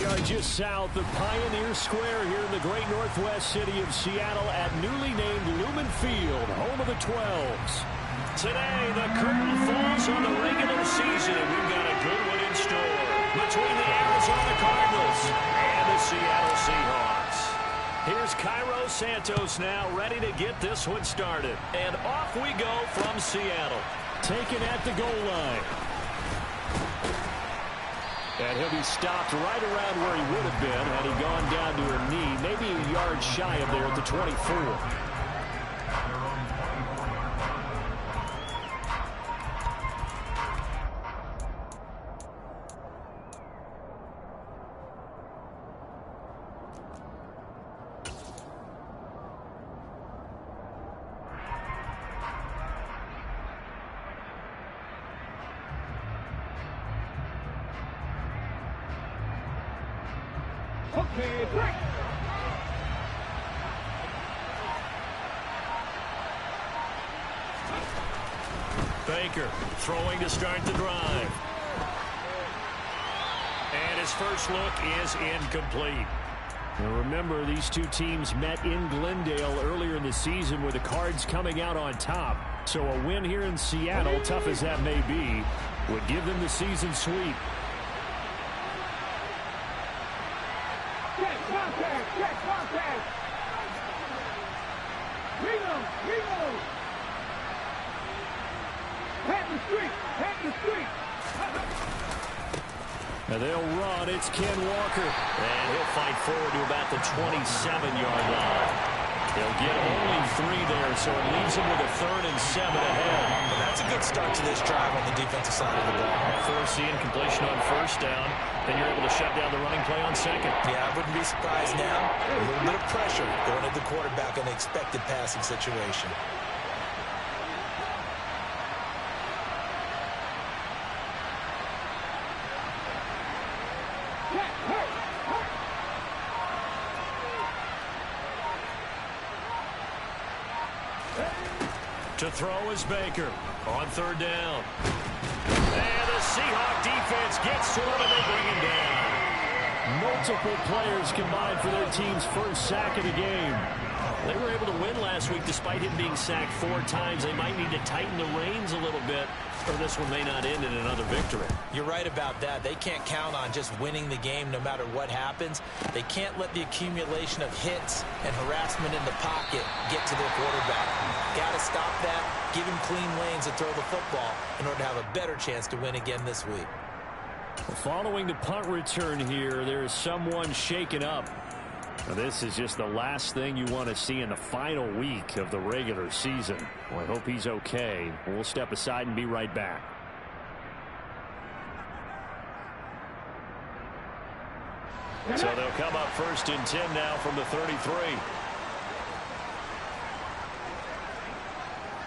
We are just south of Pioneer Square here in the great northwest city of Seattle at newly named Lumen Field, home of the 12s. Today, the curtain falls on the regular season. We've got a good one in store between the Arizona Cardinals and the Seattle Seahawks. Here's Cairo Santos now ready to get this one started. And off we go from Seattle. Taken at the goal line. And he'll be stopped right around where he would have been had he gone down to a knee, maybe a yard shy of there at the 24. Baker throwing to start the drive. And his first look is incomplete. Now remember, these two teams met in Glendale earlier in the season with the Cards coming out on top. So a win here in Seattle, tough as that may be, would give them the season sweep. Now they'll run. It's Ken Walker. And he'll fight forward to about the 27-yard line. He'll get only 3 there, so it leaves him with a 3rd and 7 ahead. Well, that's a good start to this drive on the defensive side of the ball. Forcing completion on first down. Then you're able to shut down the running play on second. Yeah, I wouldn't be surprised now. A little bit of pressure going at the quarterback in the expected passing situation. To throw is Baker on 3rd down. And the Seahawk defense gets to him and they bring him down. Multiple players combined for their team's first sack of the game. They were able to win last week despite him being sacked 4 times. They might need to tighten the reins a little bit, or this one may not end in another victory. You're right about that. They can't count on just winning the game no matter what happens. They can't let the accumulation of hits and harassment in the pocket get to their quarterback. Got to stop that, give him clean lanes to throw the football in order to have a better chance to win again this week. Following the punt return here, there is someone shaken up. Now, this is just the last thing you want to see in the final week of the regular season. Well, I hope he's okay. We'll step aside and be right back. So they'll come up 1st and 10 now from the 33.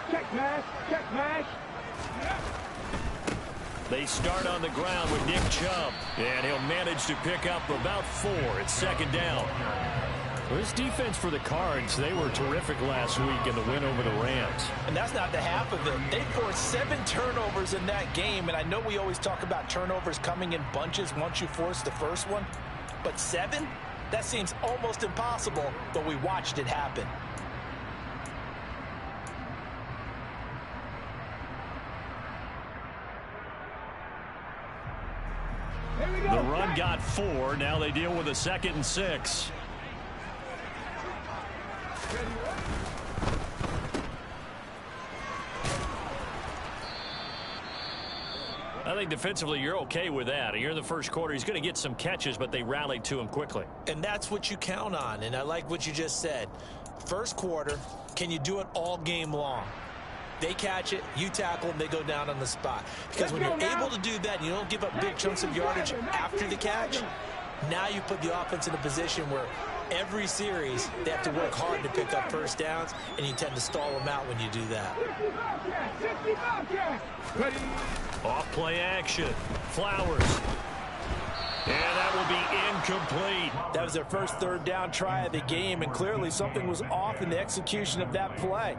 Check mash, check mash. They start on the ground with Nick Chubb, and he'll manage to pick up about 4. It's 2nd down. Well, this defense for the Cards, they were terrific last week in the win over the Rams. And that's not the half of it. They forced 7 turnovers in that game, and I know we always talk about turnovers coming in bunches once you force the first one, but 7? That seems almost impossible, but we watched it happen. The run got 4. Now they deal with a 2nd and 6. I think defensively you're okay with that. Here in the first quarter, he's going to get some catches, but they rallied to him quickly. And that's what you count on, and I like what you just said. First quarter, can you do it all game long? They catch it, you tackle them, they go down on the spot. Because when you're able to do that and you don't give up big chunks of yardage after the catch, now you put the offense in a position where every series they have to work hard to pick up first downs, and you tend to stall them out when you do that. Off play action. Flowers. And that will be incomplete. That was their first 3rd down try of the game, and clearly something was off in the execution of that play.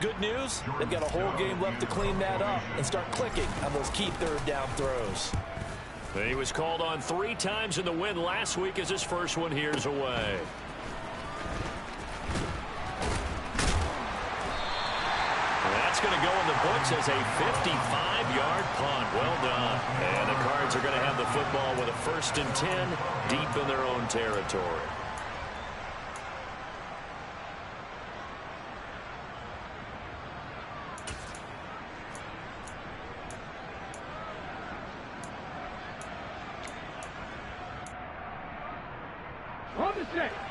Good news, they've got a whole game left to clean that up and start clicking on those key 3rd down throws. He was called on 3 times in the win last week as his first one here's away. That's going to go in the books as a 55-yard punt. Well done. And the Cards are going to have the football with a 1st and 10 deep in their own territory.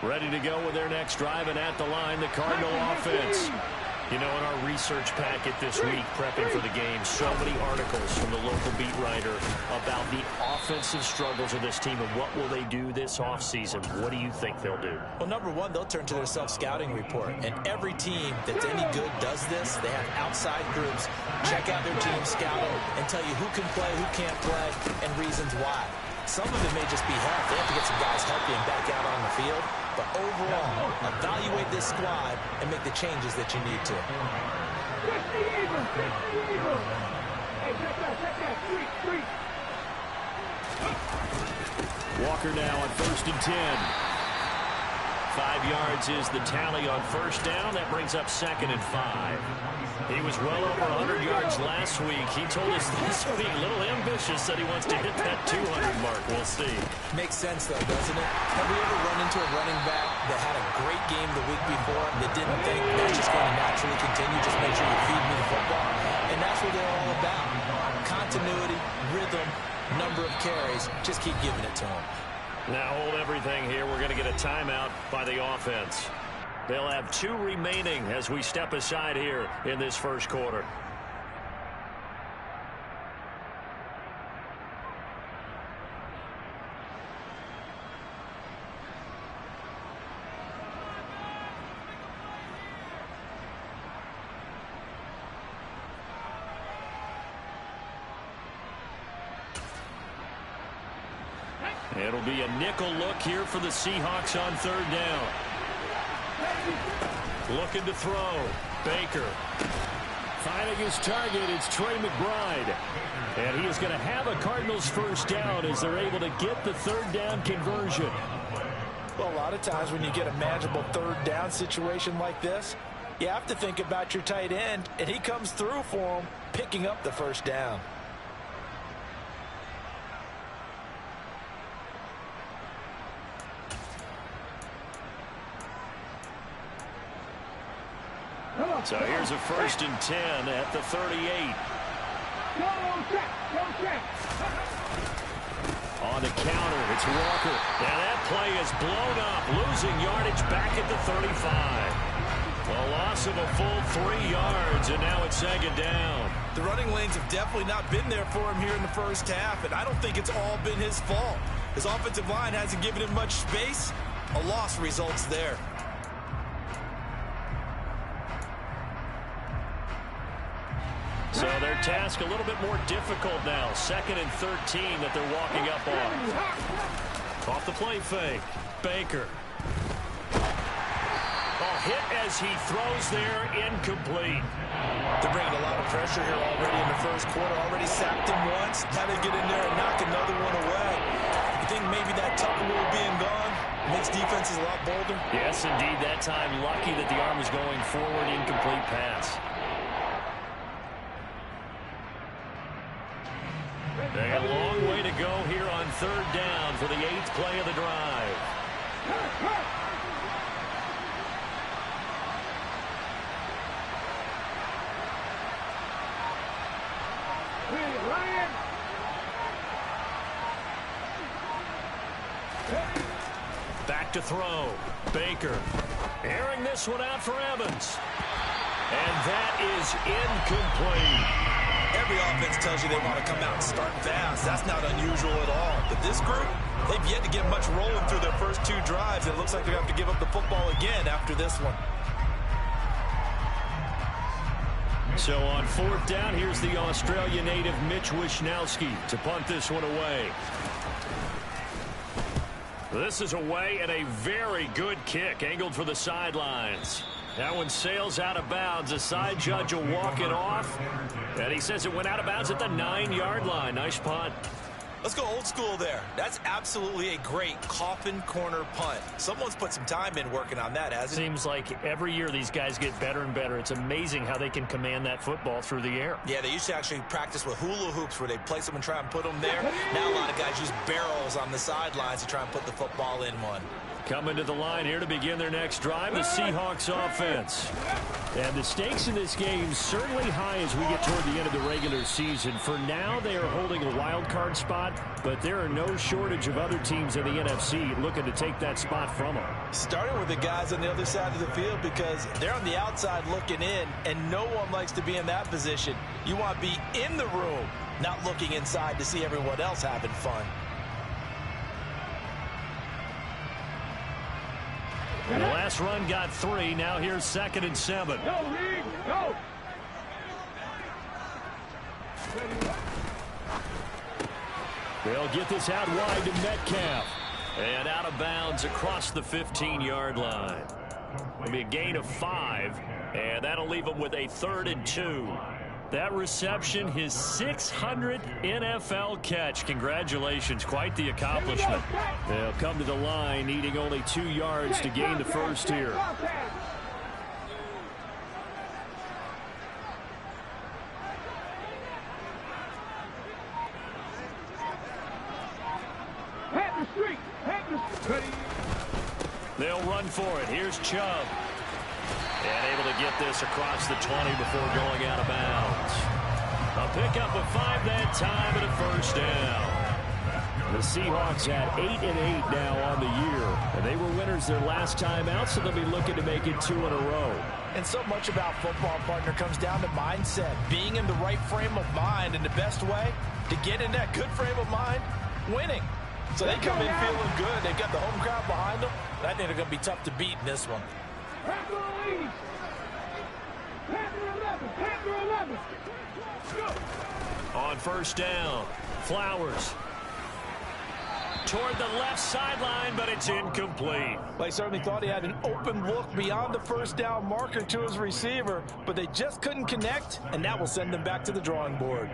Ready to go with their next drive, and at the line, the Cardinal offense. You know, in our research packet this week, prepping for the game, so many articles from the local beat writer about the offensive struggles of this team and what will they do this offseason. What do you think they'll do? Well, number one, they'll turn to their self-scouting report. And every team that's any good does this. They have outside groups check out their team, scout them, and tell you who can play, who can't play, and reasons why. Some of it may just be health. They have to get some guys healthy and back out on the field. But overall, evaluate this squad and make the changes that you need to. Walker now on 1st and 10. 5 yards is the tally on 1st down. That brings up 2nd and 5. He was well over 100 yards last week. He told us this week, a little ambitious, said he wants to hit that 200 mark. We'll see. Makes sense, though, doesn't it? Have we ever run into a running back that had a great game the week before that didn't think that's just going to naturally continue? Just make sure you feed me the football. And that's what they're all about. Continuity, rhythm, number of carries. Just keep giving it to them. Now hold everything here. We're going to get a timeout by the offense. They'll have 2 remaining as we step aside here in this first quarter. It'll be a nickel look here for the Seahawks on 3rd down. Looking to throw. Baker. Finding his target, it's Trey McBride. And he is going to have a Cardinals 1st down as they're able to get the 3rd down conversion. Well, a lot of times when you get a manageable 3rd down situation like this, you have to think about your tight end, and he comes through for him, picking up the 1st down. So here's a 1st and 10 at the 38. On the counter, it's Walker. And that play is blown up, losing yardage back at the 35. A loss of a full 3 yards, and now it's 2nd down. The running lanes have definitely not been there for him here in the first half, and I don't think it's all been his fault. His offensive line hasn't given him much space. A loss results there. So their task a little bit more difficult now. 2nd and 13 that they're walking up on. Off the play fake. Baker. Oh, hit as he throws there, incomplete. They're bringing a lot of pressure here already in the first quarter. Already sacked him once. How to get in there and knock another one away. You think maybe that Tucker being gone makes defenses a lot bolder? Yes, indeed. That time, lucky that the arm was going forward. Incomplete pass. A long way to go here on 3rd down for the 8th play of the drive. Back to throw. Baker. Airing this one out for Evans. And that is incomplete. Every offense tells you they want to come out and start fast. That's not unusual at all. But this group, they've yet to get much rolling through their first 2 drives. It looks like they're going to have to give up the football again after this one. So on 4th down, here's the Australia native Mitch Wishnowsky to punt this one away. This is away and a very good kick, angled for the sidelines. That one sails out of bounds. The side judge will walk it off. And he says it went out of bounds at the 9-yard line. Nice punt. Let's go old school there. That's absolutely a great coffin corner punt. Someone's put some time in working on that, hasn't it? Seems like every year these guys get better and better. It's amazing how they can command that football through the air. Yeah, they used to actually practice with hula hoops where they place them and try and put them there. Now a lot of guys use barrels on the sidelines to try and put the football in one. Coming to the line here to begin their next drive, the Seahawks offense. And the stakes in this game certainly high as we get toward the end of the regular season. For now, they are holding a wild card spot, but there are no shortage of other teams in the NFC looking to take that spot from them. Starting with the guys on the other side of the field because they're on the outside looking in, and no one likes to be in that position. You want to be in the room, not looking inside to see everyone else having fun. The last run got 3. Now here's 2nd and 7. Go, Reed, go! They'll get this out wide to Metcalf. And out of bounds across the 15-yard line. It'll be a gain of 5, and that'll leave them with a 3rd and 2. That reception, his 600th NFL catch. Congratulations. Quite the accomplishment. They'll come to the line, needing only 2 yards to gain the first here. They'll run for it. Here's Chubb. And able to get this across the 20 before going out of bounds. A pickup of 5 that time and a first down. The Seahawks at 8-8 now on the year. And they were winners their last time out, so they'll be looking to make it 2 in a row. And so much about football, partner, comes down to mindset. Being in the right frame of mind, and the best way to get in that good frame of mind, winning. So they come in feeling good. They've got the home crowd behind them. I think they're going to be tough to beat in this one. On first down, Flowers toward the left sideline, but it's incomplete. They certainly thought he had an open look beyond the first down marker to his receiver, but they just couldn't connect, and that will send them back to the drawing board.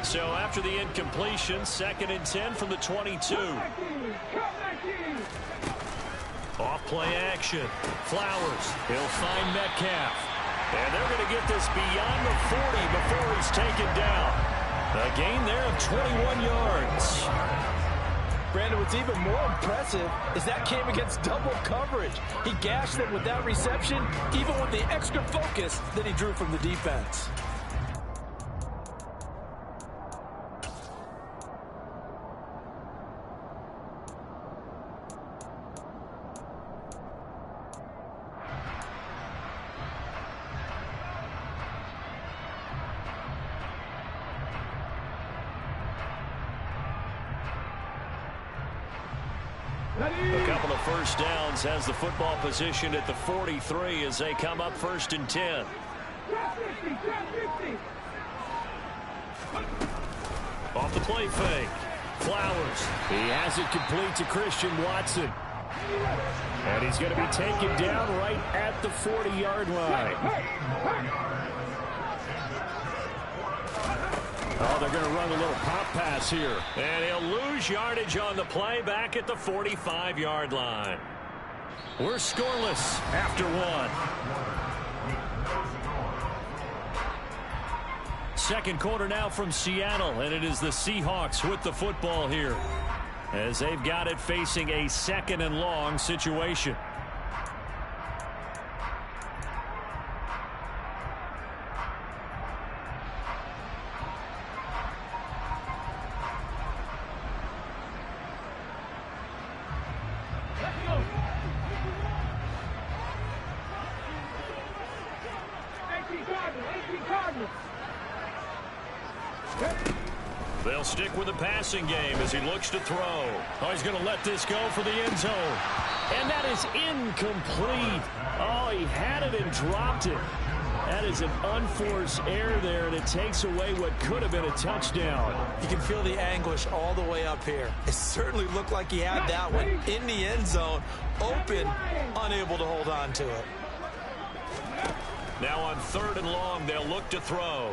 So after the incompletion, 2nd and 10 from the 22. Off play action. Flowers. He'll find Metcalf. And they're going to get this beyond the 40 before he's taken down. A gain there of 21 yards. Brandon, what's even more impressive is that came against double coverage. He gashed them with that reception, even with the extra focus that he drew from the defense. A couple of first downs has the football position at the 43 as they come up 1st and 10. Off the play fake. Flowers. He has it complete to Christian Watson. And he's going to be taken down right at the 40-yard line. Oh, they're going to run a little pop pass here. And he'll lose yardage on the play back at the 45-yard line. We're scoreless after 1. Second quarter now from Seattle, and it is the Seahawks with the football here as they've got it facing a 2nd and long situation. They'll stick with the passing game as he looks to throw. Oh, he's going to let this go for the end zone. And that is incomplete. Oh, he had it and dropped it. That is an unforced error there, and it takes away what could have been a touchdown. You can feel the anguish all the way up here. It certainly looked like he had that one in the end zone, open, unable to hold on to it. Now on 3rd and long, they'll look to throw.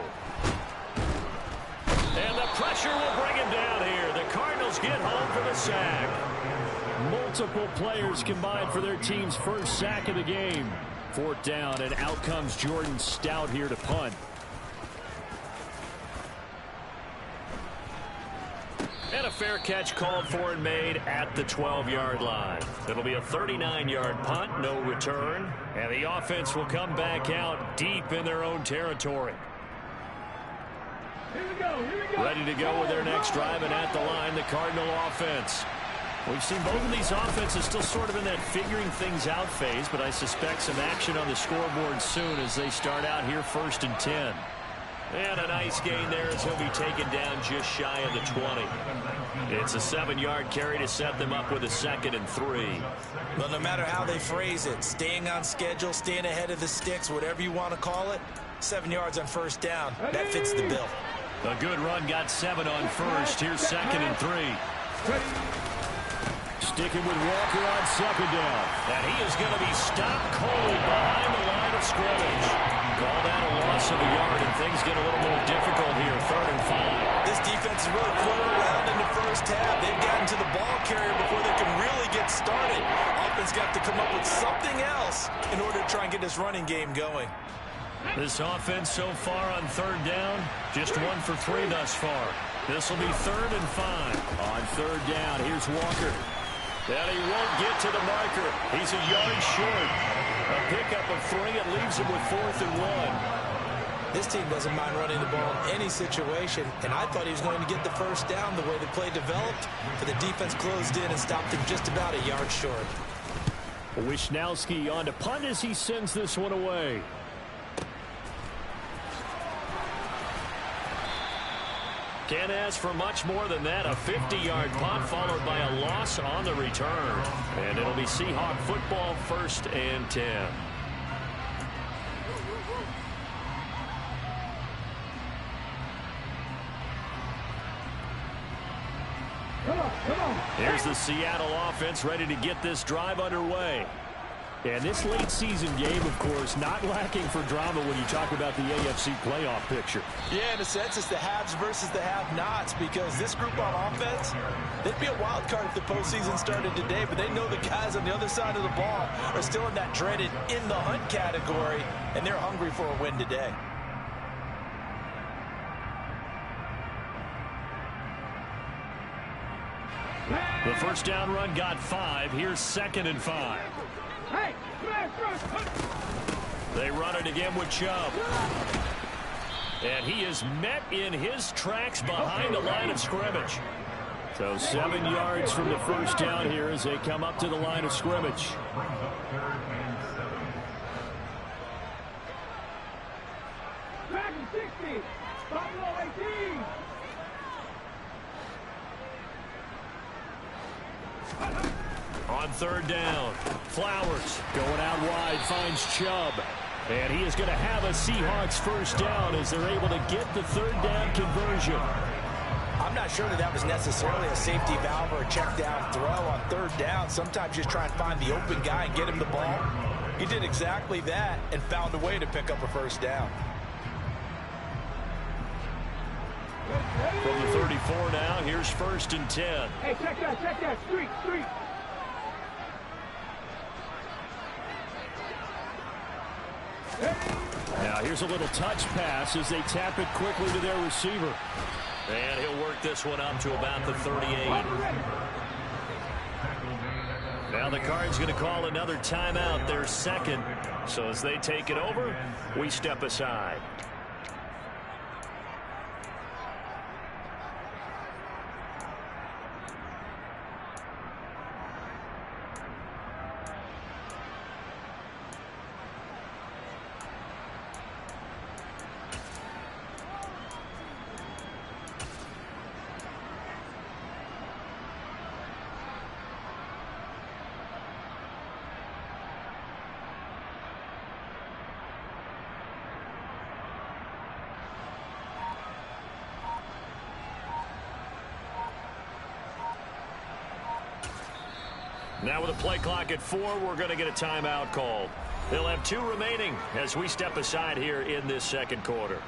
And the pressure will bring him down here. The Cardinals get home for the sack. Multiple players combined for their team's first sack of the game. 4th down, and out comes Jordan Stout here to punt. And a fair catch called for and made at the 12-yard line. It'll be a 39-yard punt, no return. And the offense will come back out deep in their own territory. Here we go. Ready to go with their next drive, and at the line, the Cardinal offense. We've seen both of these offenses still sort of in that figuring things out phase, but I suspect some action on the scoreboard soon as they start out here 1st and 10. And a nice gain there as he'll be taken down just shy of the 20. It's a 7-yard carry to set them up with a 2nd and 3. Well, no matter how they phrase it, staying on schedule, staying ahead of the sticks, whatever you want to call it, 7 yards on 1st down. That fits the bill. A good run, got 7 on 1st. Here's 2nd and 3. Sticking with Walker on 2nd down. And he is going to be stopped cold behind the line of scrimmage. Call that a loss of a yard, and things get a little more difficult here. 3rd and 5. This defense is really pulling around in the first half. They've gotten to the ball carrier before they can really get started. Offense got to come up with something else in order to try and get this running game going. This offense so far on 3rd down, just 1 for 3 thus far. This will be 3rd and 5. On 3rd down, here's Walker. And he won't get to the marker. He's a yard short. A pickup of 3. It leaves him with 4th and 1. This team doesn't mind running the ball in any situation, and I thought he was going to get the 1st down the way the play developed, but the defense closed in and stopped him just about a yard short. Wisnowski on to punt as he sends this one away. Can't ask for much more than that. A 50-yard punt followed by a loss on the return. And it'll be Seahawk football, 1st and 10. Come on. Here's the Seattle offense ready to get this drive underway. And this late season game, of course, not lacking for drama when you talk about the AFC playoff picture. Yeah, in a sense, it's the haves versus the have-nots, because this group on offense, they'd be a wild card if the postseason started today, but they know the guys on the other side of the ball are still in that dreaded in the hunt category, and they're hungry for a win today. The 1st down run got 5. Here's 2nd and 5. Hey, they run it again with Chubb. And he is met in his tracks behind the line of scrimmage. So 7 yards from the 1st down here as they come up to the line of scrimmage. back in 60. Buffalo 18. On 3rd down, Flowers going out wide, finds Chubb. And he is going to have a Seahawks 1st down as they're able to get the 3rd down conversion. I'm not sure that was necessarily a safety valve or a check down throw on 3rd down. Sometimes just try and find the open guy and get him the ball. He did exactly that and found a way to pick up a 1st down. From the 34 now, here's 1st and 10. Hey, check that. Street. Now here's a little touch pass as they tap it quickly to their receiver. And he'll work this one up to about the 38. Now the Cards going to call another timeout, their 2nd. So as they take it over, we step aside. Now with a play clock at 4, we're going to get a timeout called. They'll have 2 remaining as we step aside here in this second quarter.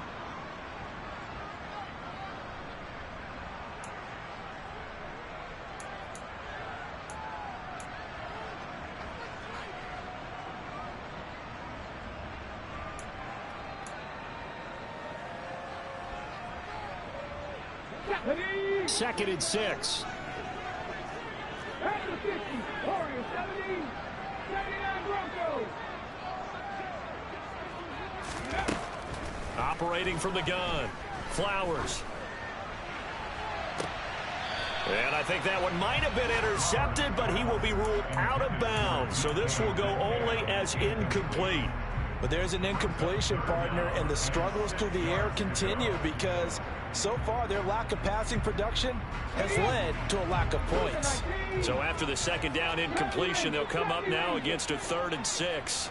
Second and 6. After 50, Warriors 70, 79 Broncos. Operating from the gun, Flowers. And I think that one might have been intercepted, but he will be ruled out of bounds. So this will go only as incomplete. But there's an incompletion, partner, and the struggles through the air continue because so far their lack of passing production has led to a lack of points. So after the second down incompletion, they'll come up now against a 3rd and 6.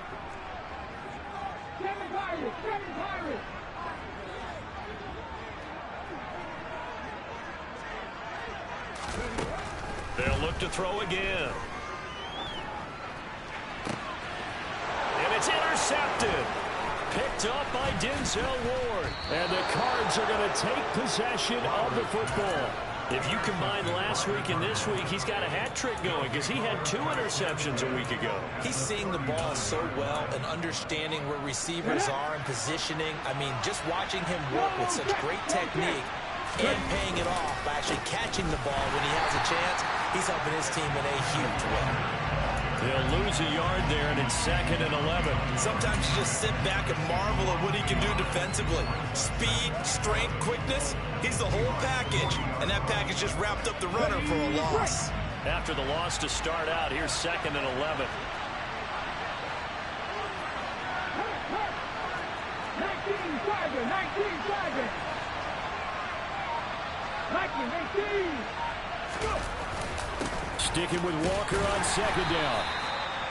They'll look to throw again. And it's intercepted. Picked up by Denzel Ward. And the Cards are going to take possession of the football. If you combine last week and this week, he's got a hat trick going because he had 2 interceptions a week ago. He's seeing the ball so well and understanding where receivers are and positioning. I mean, just watching him work with such great technique and paying it off by actually catching the ball when he has a chance, he's helping his team in a huge way. They'll lose a yard there, and it's 2nd and 11. Sometimes you just sit back and marvel at what he can do defensively. Speed, strength, quickness, he's the whole package. And that package just wrapped up the runner for a loss. After the loss to start out, here's 2nd and 11. 19 Tiger, 19 Tiger. 19, 18. Sticking with Walker on 2nd down.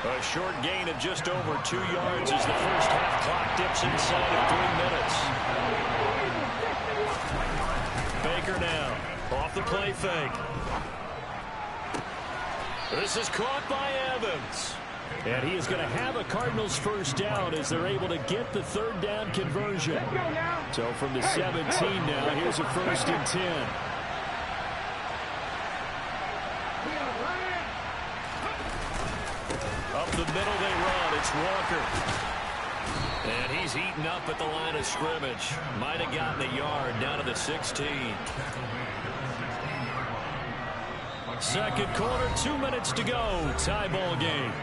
A short gain of just over 2 yards as the first half clock dips inside of 3 minutes. Baker now off the play fake. This is caught by Evans. And he is going to have a Cardinals first down as they're able to get the 3rd down conversion. So from the 17 now, here's a 1st and 10. Up the middle they run. It's Walker. And he's eaten up at the line of scrimmage. Might have gotten a yard down to the 16. Second quarter, 2 minutes to go. Tie ball game.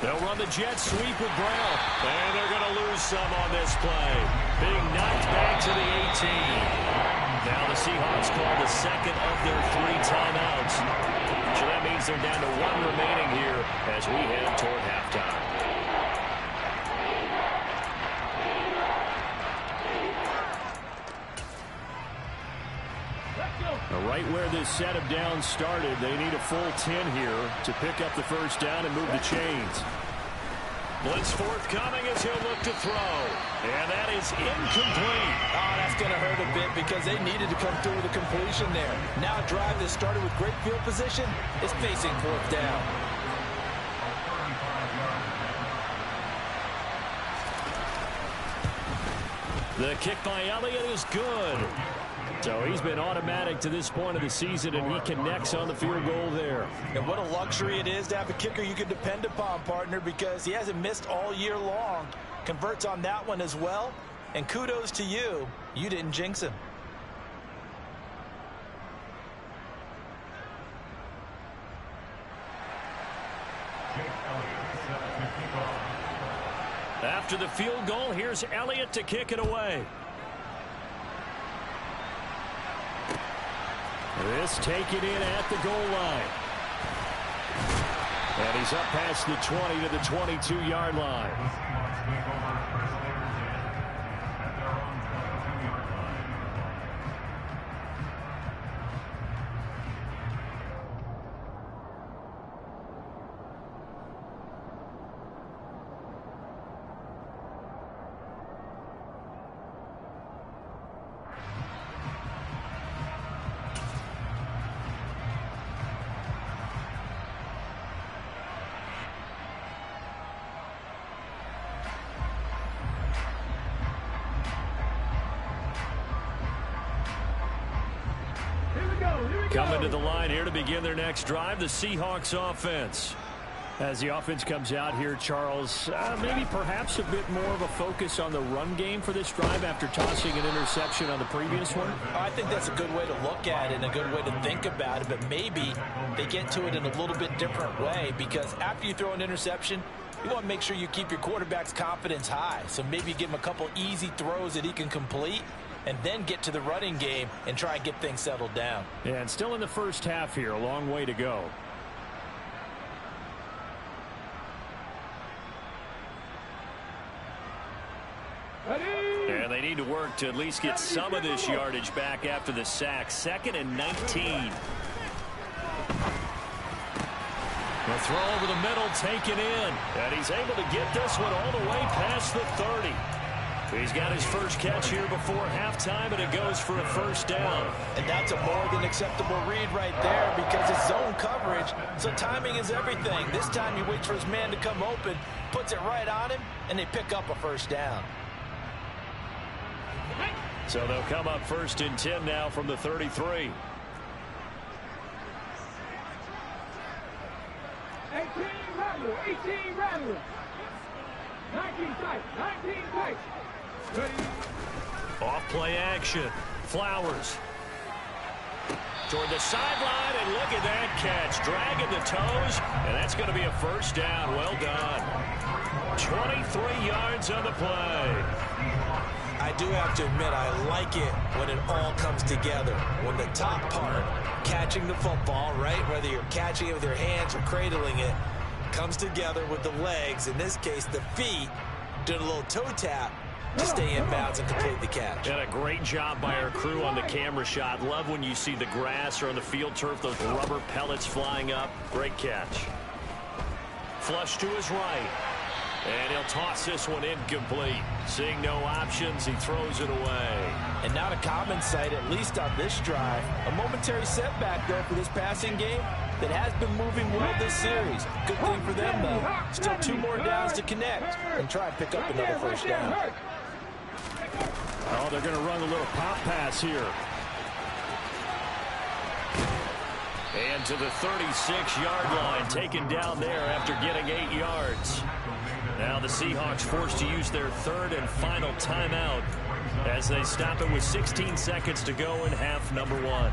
They'll run the jet sweep with Brown. And they're going to lose some on this play. Being knocked back to the 18. Now the Seahawks call the 2nd of their 3 timeouts. So that means they're down to 1 remaining here as we head toward halftime. Right where this set of downs started, they need a full 10 here to pick up the first down and move the chains. Blitz forthcoming as he'll look to throw. And that is incomplete. Oh, that's going to hurt a bit because they needed to come through with a completion there. Now a drive that started with great field position is facing 4th down. The kick by Elliott is good. So he's been automatic to this point of the season, and he connects on the field goal there. And what a luxury it is to have a kicker you can depend upon, partner, because he hasn't missed all year long. Converts on that one as well. And kudos to you. You didn't jinx him. After the field goal, here's Elliott to kick it away. This taken in at the goal line. And he's up past the 20 to the 22-yard line. Coming to the line here to begin their next drive, the Seahawks offense. As the offense comes out here, Charles, maybe perhaps a bit more of a focus on the run game for this drive after tossing an interception on the previous one? I think that's a good way to look at it and a good way to think about it, but maybe they get to it in a little bit different way, because after you throw an interception, you want to make sure you keep your quarterback's confidence high. So maybe give him a couple easy throws that he can complete, and then get to the running game and try and get things settled down. Yeah, and still in the first half here, a long way to go. And they need to work to at least get some of this yardage back after the sack. 2nd and 19. The throw over the middle, taken in. And he's able to get this one all the way past the 30. He's got his first catch here before halftime, and it goes for a first down. And that's a more than acceptable read right there, because it's zone coverage, so timing is everything. This time he waits for his man to come open, puts it right on him, and they pick up a first down. So they'll come up 1st and 10 now from the 33. 18 rattle. 19 tight. Off play action. Flowers. Toward the sideline, and look at that catch. Dragging the toes, and that's going to be a first down. Well done. 23 yards on the play. I do have to admit, I like it when it all comes together. When the top part, catching the football, right, whether you're catching it with your hands or cradling it, comes together with the legs, in this case the feet, doing a little toe tap to stay in bounds and complete the catch. And a great job by our crew on the camera shot. Love when you see the grass or on the field turf, those rubber pellets flying up. Great catch. Flush to his right. And he'll toss this one incomplete. Seeing no options, he throws it away. And not a common sight, at least on this drive. A momentary setback, though, for this passing game that has been moving well this series. Good thing for them, though. Still 2 more downs to connect and try and pick up another first down. Oh, they're going to run a little pop pass here. And to the 36-yard line, taken down there after getting 8 yards. Now the Seahawks forced to use their 3rd and final timeout as they stop it with 16 seconds to go in half number 1.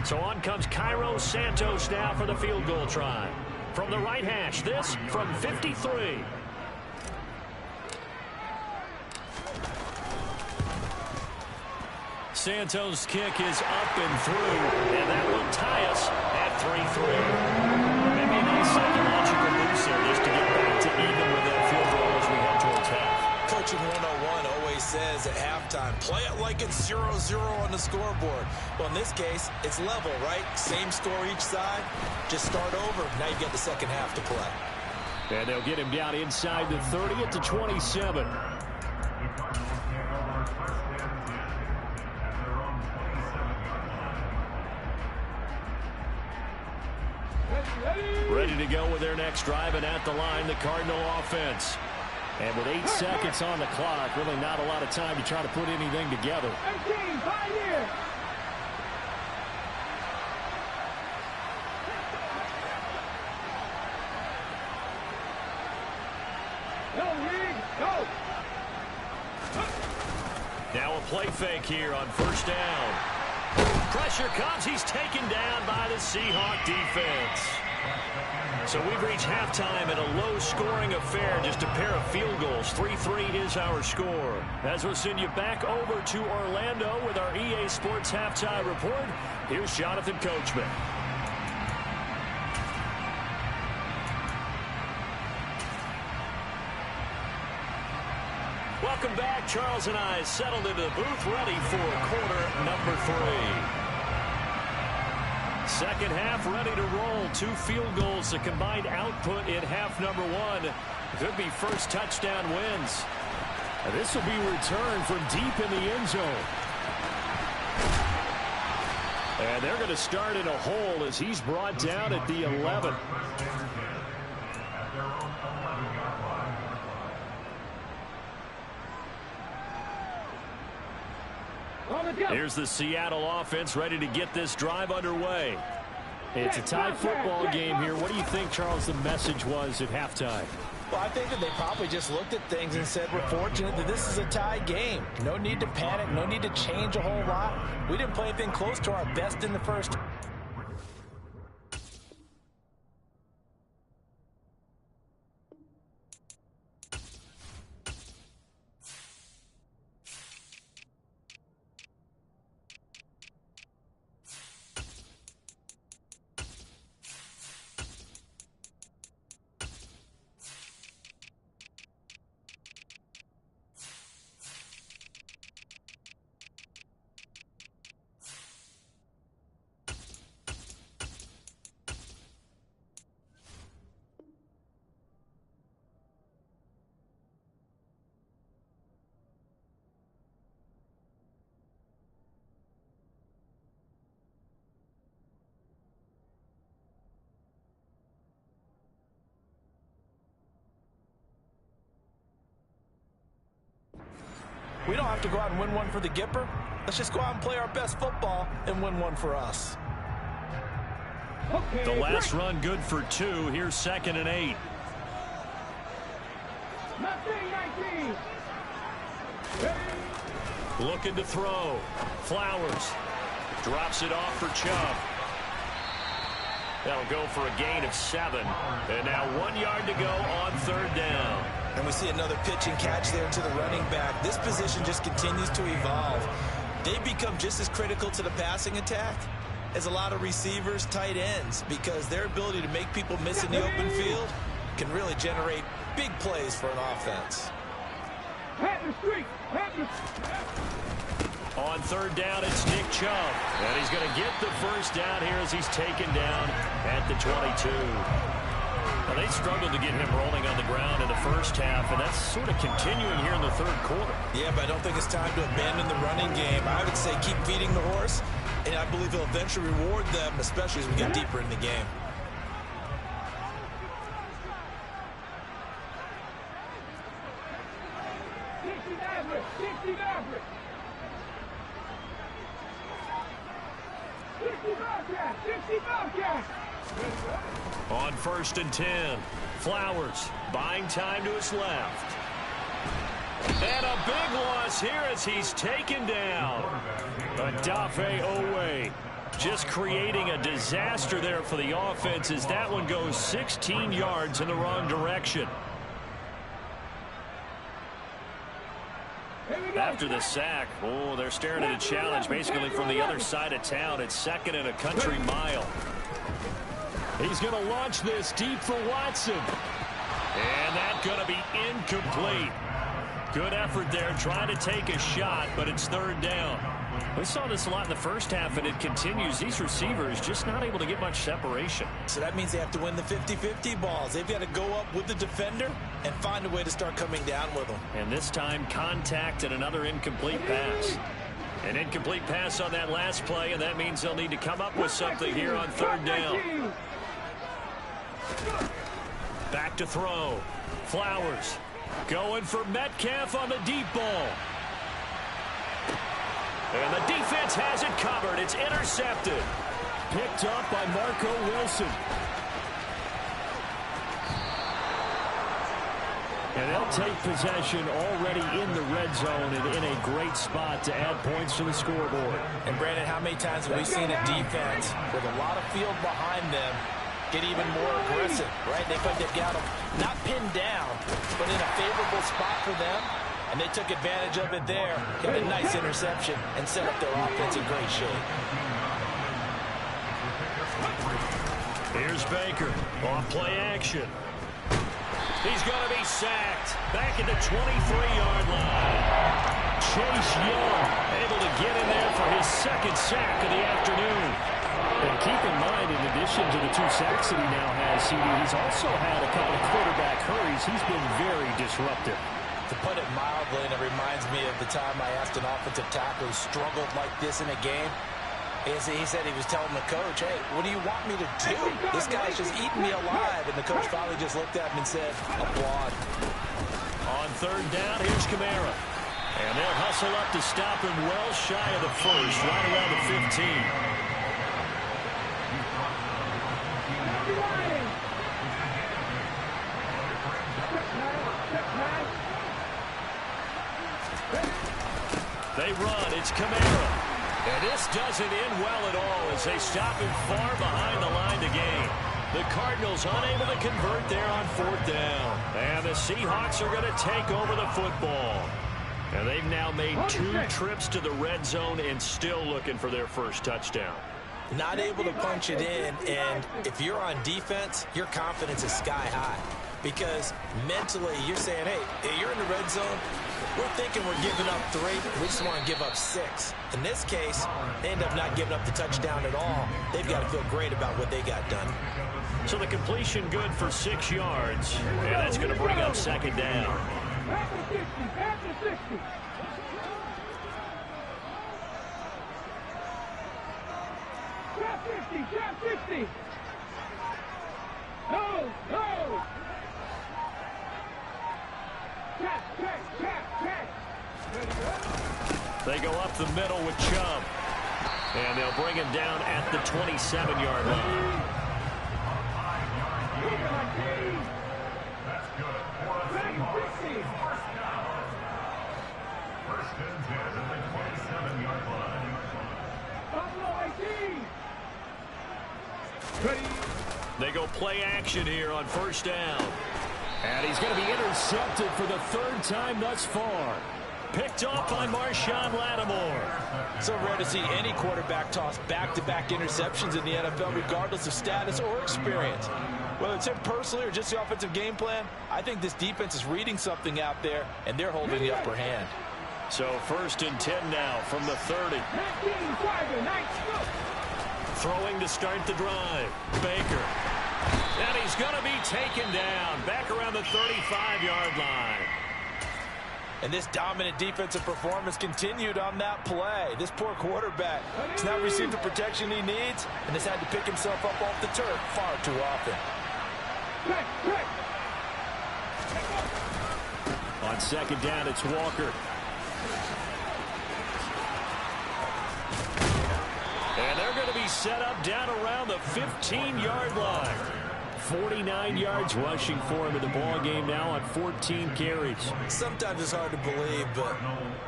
So on comes Cairo Santos now for the field goal try. From the right hash, this from 53. Santos' kick is up and through, and that will tie us at 3-3. Maybe a nice psychological boost there just to get back to even with that field goal as we head towards half. Coaching 101 always says at halftime, play it like it's 0-0 on the scoreboard. Well, in this case, it's level, right? Same score each side. Just start over. Now you get the second half to play. And they'll get him down inside the 30 at the 27. Ready to go with their next drive, and at the line, the Cardinal offense. And with 8 seconds on the clock, really not a lot of time to try to put anything together. 18, Pioneer. Go. Now a play fake here on first down. Pressure comes. He's taken down by the Seahawk defense. So we've reached halftime in a low-scoring affair, just a pair of field goals. 3-3 is our score. As we'll send you back over to Orlando with our EA Sports Halftime Report, here's Jonathan Coachman. Welcome back. Charles and I settled into the booth, ready for quarter number 3. Second half ready to roll. 2 field goals, the combined output in half number 1. Could be first touchdown wins. And this will be returned from deep in the end zone. And they're going to start in a hole as he's brought down at the 11. Here's the Seattle offense ready to get this drive underway. It's a tie football game here. What do you think, Charles, the message was at halftime? Well, I think that they probably just looked at things and said, we're fortunate that this is a tie game. No need to panic. No need to change a whole lot. We didn't play anything close to our best in the first. We don't have to go out and win one for the Gipper. Let's just go out and play our best football and win one for us. The last run good for 2. Here's 2nd and 8. Looking to throw. Flowers drops it off for Chubb. That'll go for a gain of 7. And now 1 yard to go on 3rd down. And we see another pitch and catch there to the running back. This position just continues to evolve. They become just as critical to the passing attack as a lot of receivers, tight ends, because their ability to make people miss in the open field can really generate big plays for an offense. On 3rd down, it's Nick Chubb. And he's going to get the first down here as he's taken down at the 22. Well, they struggled to get him rolling on the ground in the first half, and that's sort of continuing here in the 3rd quarter. Yeah, but I don't think it's time to abandon the running game. I would say keep feeding the horse, and I believe he'll eventually reward them, especially as we get deeper in the game. On 1st and 10, Flowers buying time to his left. And a big loss here as he's taken down. Odafe Oweh just creating a disaster there for the offense as that one goes 16 yards in the wrong direction. After the sack, oh, they're staring at a challenge basically from the other side of town. It's 2nd and a country mile. He's going to launch this deep for Watson. And that's going to be incomplete. Good effort there trying to take a shot, but it's 3rd down. We saw this a lot in the first half, and it continues. These receivers just not able to get much separation. So that means they have to win the 50-50 balls. They've got to go up with the defender and find a way to start coming down with them. And this time, contact and another incomplete pass. An incomplete pass on that last play, and that means they'll need to come up with something here on 3rd down. Back to throw. Flowers going for Metcalf on the deep ball. And the defense has it covered. It's intercepted. Picked up by Marco Wilson. And they'll take possession already in the red zone and in a great spot to add points to the scoreboard. And Brandon, how many times have we seen a defense with a lot of field behind them get even more aggressive, right? They've got them not pinned down, but in a favorable spot for them, and they took advantage of it there, got a nice interception, and set up their offense in great shape. Here's Baker on play action. He's going to be sacked back at the 23-yard line. Chase Young able to get in there for his second sack of the afternoon. And keep in mind, in addition to the 2 sacks that he now has, CD, he's also had a couple of quarterback hurries. He's been very disruptive. To put it mildly, and it reminds me of the time I asked an offensive tackle who struggled like this in a game. He said he was telling the coach, hey, what do you want me to do? This guy's just eating me alive. And the coach finally just looked at him and said, applaud. On third down, here's Kamara. And they'll hustle up to stop him well shy of the first, right around the 15. They run. It's Kamara. And this doesn't end well at all as they stop him far behind the line to gain. The Cardinals unable to convert there on fourth down. And the Seahawks are going to take over the football. And they've now made 2 trips to the red zone and still looking for their first touchdown. Not able to punch it in, and if you're on defense, your confidence is sky high. Because mentally, you're saying, hey, you're in the red zone. We're thinking we're giving up 3. We just want to give up 6. In this case, they end up not giving up the touchdown at all. They've got to feel great about what they got done. So the completion good for 6 yards, and that's going to bring up second down. Back to 60. Back to 60. Trap 50. Trap 50. No. No. Trap. Trap. Trap. Trap. They go up the middle with Chubb. And they'll bring him down at the 27-yard line. They go play action here on first down. And he's going to be intercepted for the 3rd time thus far. Picked off by Marshawn Lattimore. So rare to see any quarterback toss back-to-back interceptions in the NFL, regardless of status or experience. Whether it's him personally or just the offensive game plan, I think this defense is reading something out there, and they're holding the upper hand. So 1st and 10 now from the 30. Throwing to start the drive. Baker. And he's going to be taken down back around the 35-yard line. And this dominant defensive performance continued on that play. This poor quarterback has not received the protection he needs and has had to pick himself up off the turf far too often. On second down, it's Walker. And they're going to be set up down around the 15-yard line. 49 yards rushing for him in the ball game now on 14 carries. Sometimes it's hard to believe, but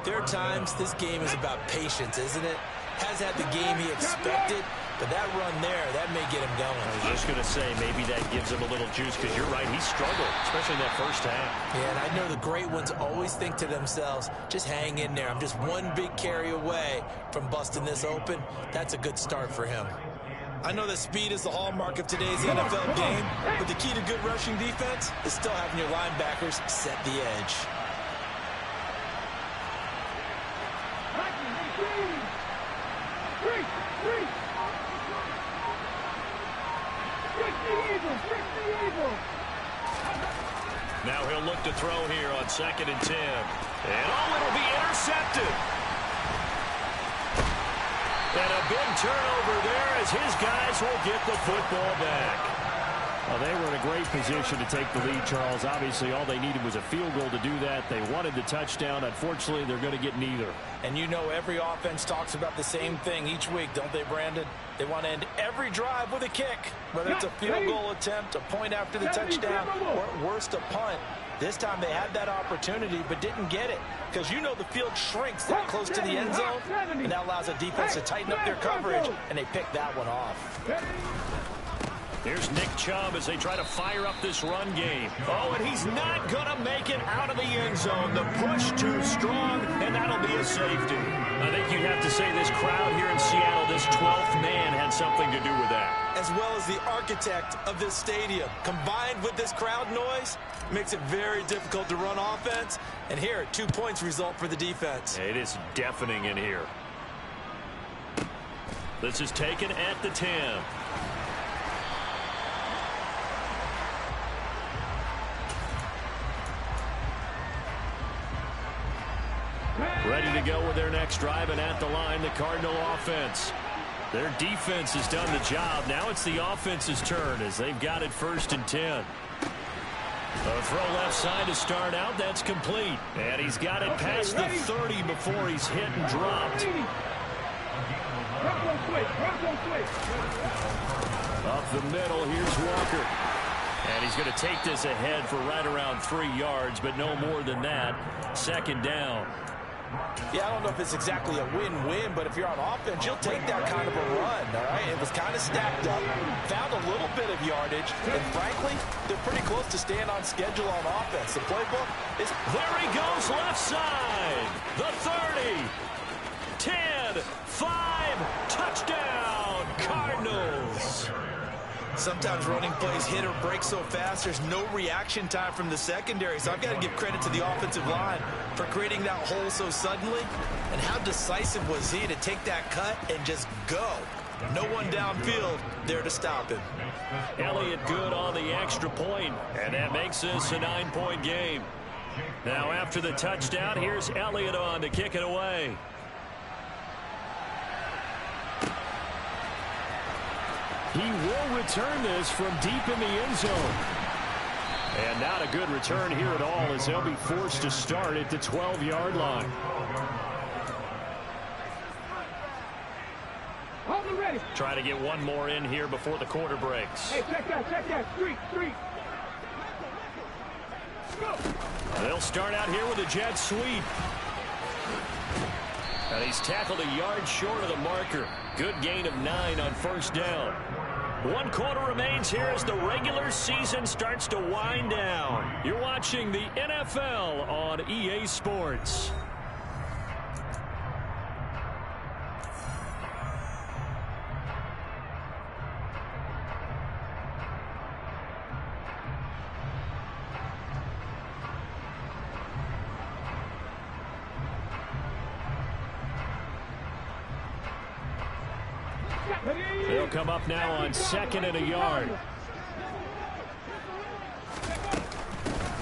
there are times this game is about patience, isn't it? Has had the game he expected, but that run there, that may get him going. I was just going to say, maybe that gives him a little juice, because you're right, he struggled, especially in that first half. Yeah, and I know the great ones always think to themselves, just hang in there. I'm just one big carry away from busting this open. That's a good start for him. I know that speed is the hallmark of today's NFL game, but the key to good rushing defense is still having your linebackers set the edge. Now he'll look to throw here on 2nd and 10. And it'll be intercepted. And a big turnover there as his guys will get the football back. Well, they were in a great position to take the lead, Charles. Obviously, all they needed was a field goal to do that. They wanted the touchdown. Unfortunately, they're going to get neither. And you know every offense talks about the same thing each week, don't they, Brandon? They want to end every drive with a kick, whether it's a field goal attempt, a point after the touchdown, or at worst, a punt. This time they had that opportunity but didn't get it because you know the field shrinks that close to the end zone, and that allows the defense to tighten up their coverage, and they picked that one off. Here's Nick Chubb as they try to fire up this run game. Oh, and he's not going to make it out of the end zone. The push too strong, and that'll be a safety. I think you'd have to say this crowd here in Seattle, this 12th man, had something to do with that. As well as the architect of this stadium. Combined with this crowd noise, makes it very difficult to run offense. And here, 2 points result for the defense. It is deafening in here. This is taken at the 10. Ready to go with their next drive, and at the line, the Cardinal offense. Their defense has done the job. Now it's the offense's turn as they've got it 1st and 10. A throw left side to start out. That's complete. And he's got it past the 30 before he's hit and dropped. Up the middle, here's Walker. And he's going to take this ahead for right around 3 yards, but no more than that. 2nd down. Yeah, I don't know if it's exactly a win-win, but if you're on offense, you'll take that kind of a run, all right? It was kind of stacked up, found a little bit of yardage, and frankly, they're pretty close to staying on schedule on offense. The playbook is... There he goes, left side. The 30. 10, 5, touchdown, Cardinals. Sometimes running plays hit or break so fast, there's no reaction time from the secondary. So I've got to give credit to the offensive line for creating that hole so suddenly. And how decisive was he to take that cut and just go? No one downfield there to stop him. Elliott good on the extra point, and that makes this a 9-point game. Now after the touchdown, here's Elliott on to kick it away. He will return this from deep in the end zone. And not a good return here at all as they'll be forced to start at the 12-yard line. Try to get one more in here before the quarter breaks. Hey, check that. Street. Go. They'll start out here with a jet sweep. And he's tackled a yard short of the marker. Good gain of 9 on 1st down. 1 quarter remains here as the regular season starts to wind down. You're watching the NFL on EA Sports. They'll come up now on 2nd and a yard.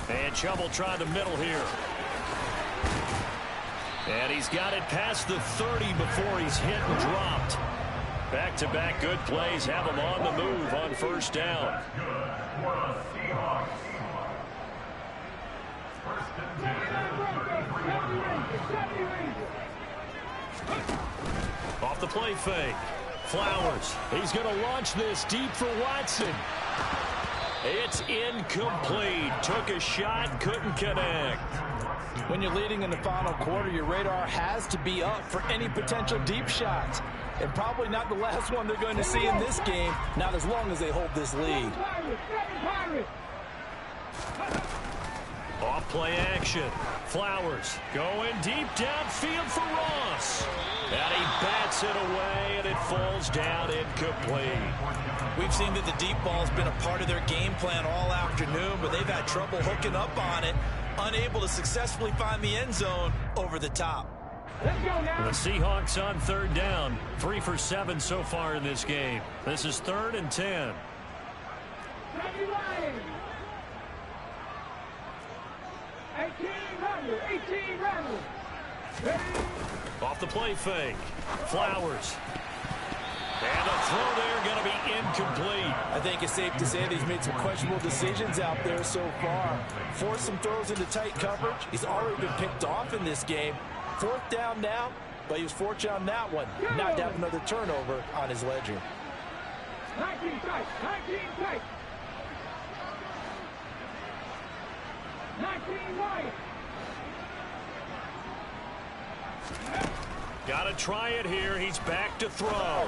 And Chubb will try the middle here. And he's got it past the 30 before he's hit and dropped. Back-to-back good plays have him on the move on 1st down. Off the play fake. Flowers. He's going to launch this deep for Watson. It's incomplete. Took a shot, couldn't connect. When you're leading in the final quarter, your radar has to be up for any potential deep shots. And probably not the last one they're going to see in this game, not as long as they hold this lead. Off play action. Flowers going deep downfield for Ross. And he bats it away, and it falls down incomplete. We've seen that the deep ball's been a part of their game plan all afternoon, but they've had trouble hooking up on it, unable to successfully find the end zone over the top. Let's go now. The Seahawks on 3rd down. 3 for 7 so far in this game. This is 3rd and 10. 18 runners. Off the play fake. Flowers. And the throw there going to be incomplete. I think it's safe to say that he's made some questionable decisions out there so far. Forced some throws into tight coverage. He's already been picked off in this game. 4th down now, but he was fortunate on that one. Not to have another turnover on his ledger. 19 tight. 19 wide. Got to try it here. He's back to throw.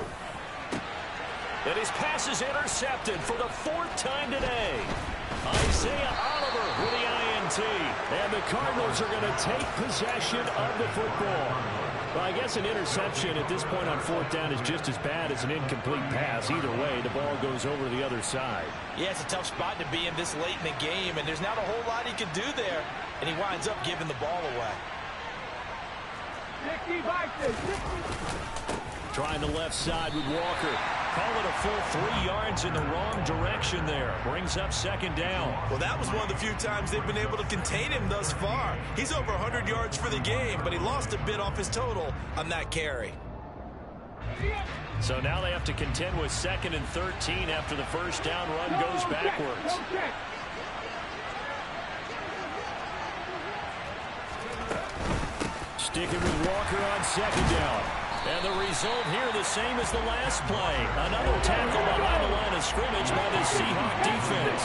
And his pass is intercepted for the 4th time today. Isaiah Oliver with the INT. And the Cardinals are going to take possession of the football. Well, I guess an interception at this point on 4th down is just as bad as an incomplete pass. Either way, the ball goes over the other side. Yeah, it's a tough spot to be in this late in the game, and there's not a whole lot he can do there, and he winds up giving the ball away. Trying the left side with Walker. Call it a full 3 yards in the wrong direction there. Brings up 2nd down. Well, that was one of the few times they've been able to contain him thus far. He's over 100 yards for the game, but he lost a bit off his total on that carry. So now they have to contend with 2nd and 13 after the 1st down run goes backwards. Sticking with Walker on 2nd down. And the result here the same as the last play. Another tackle behind the line of scrimmage by the Seahawk defense.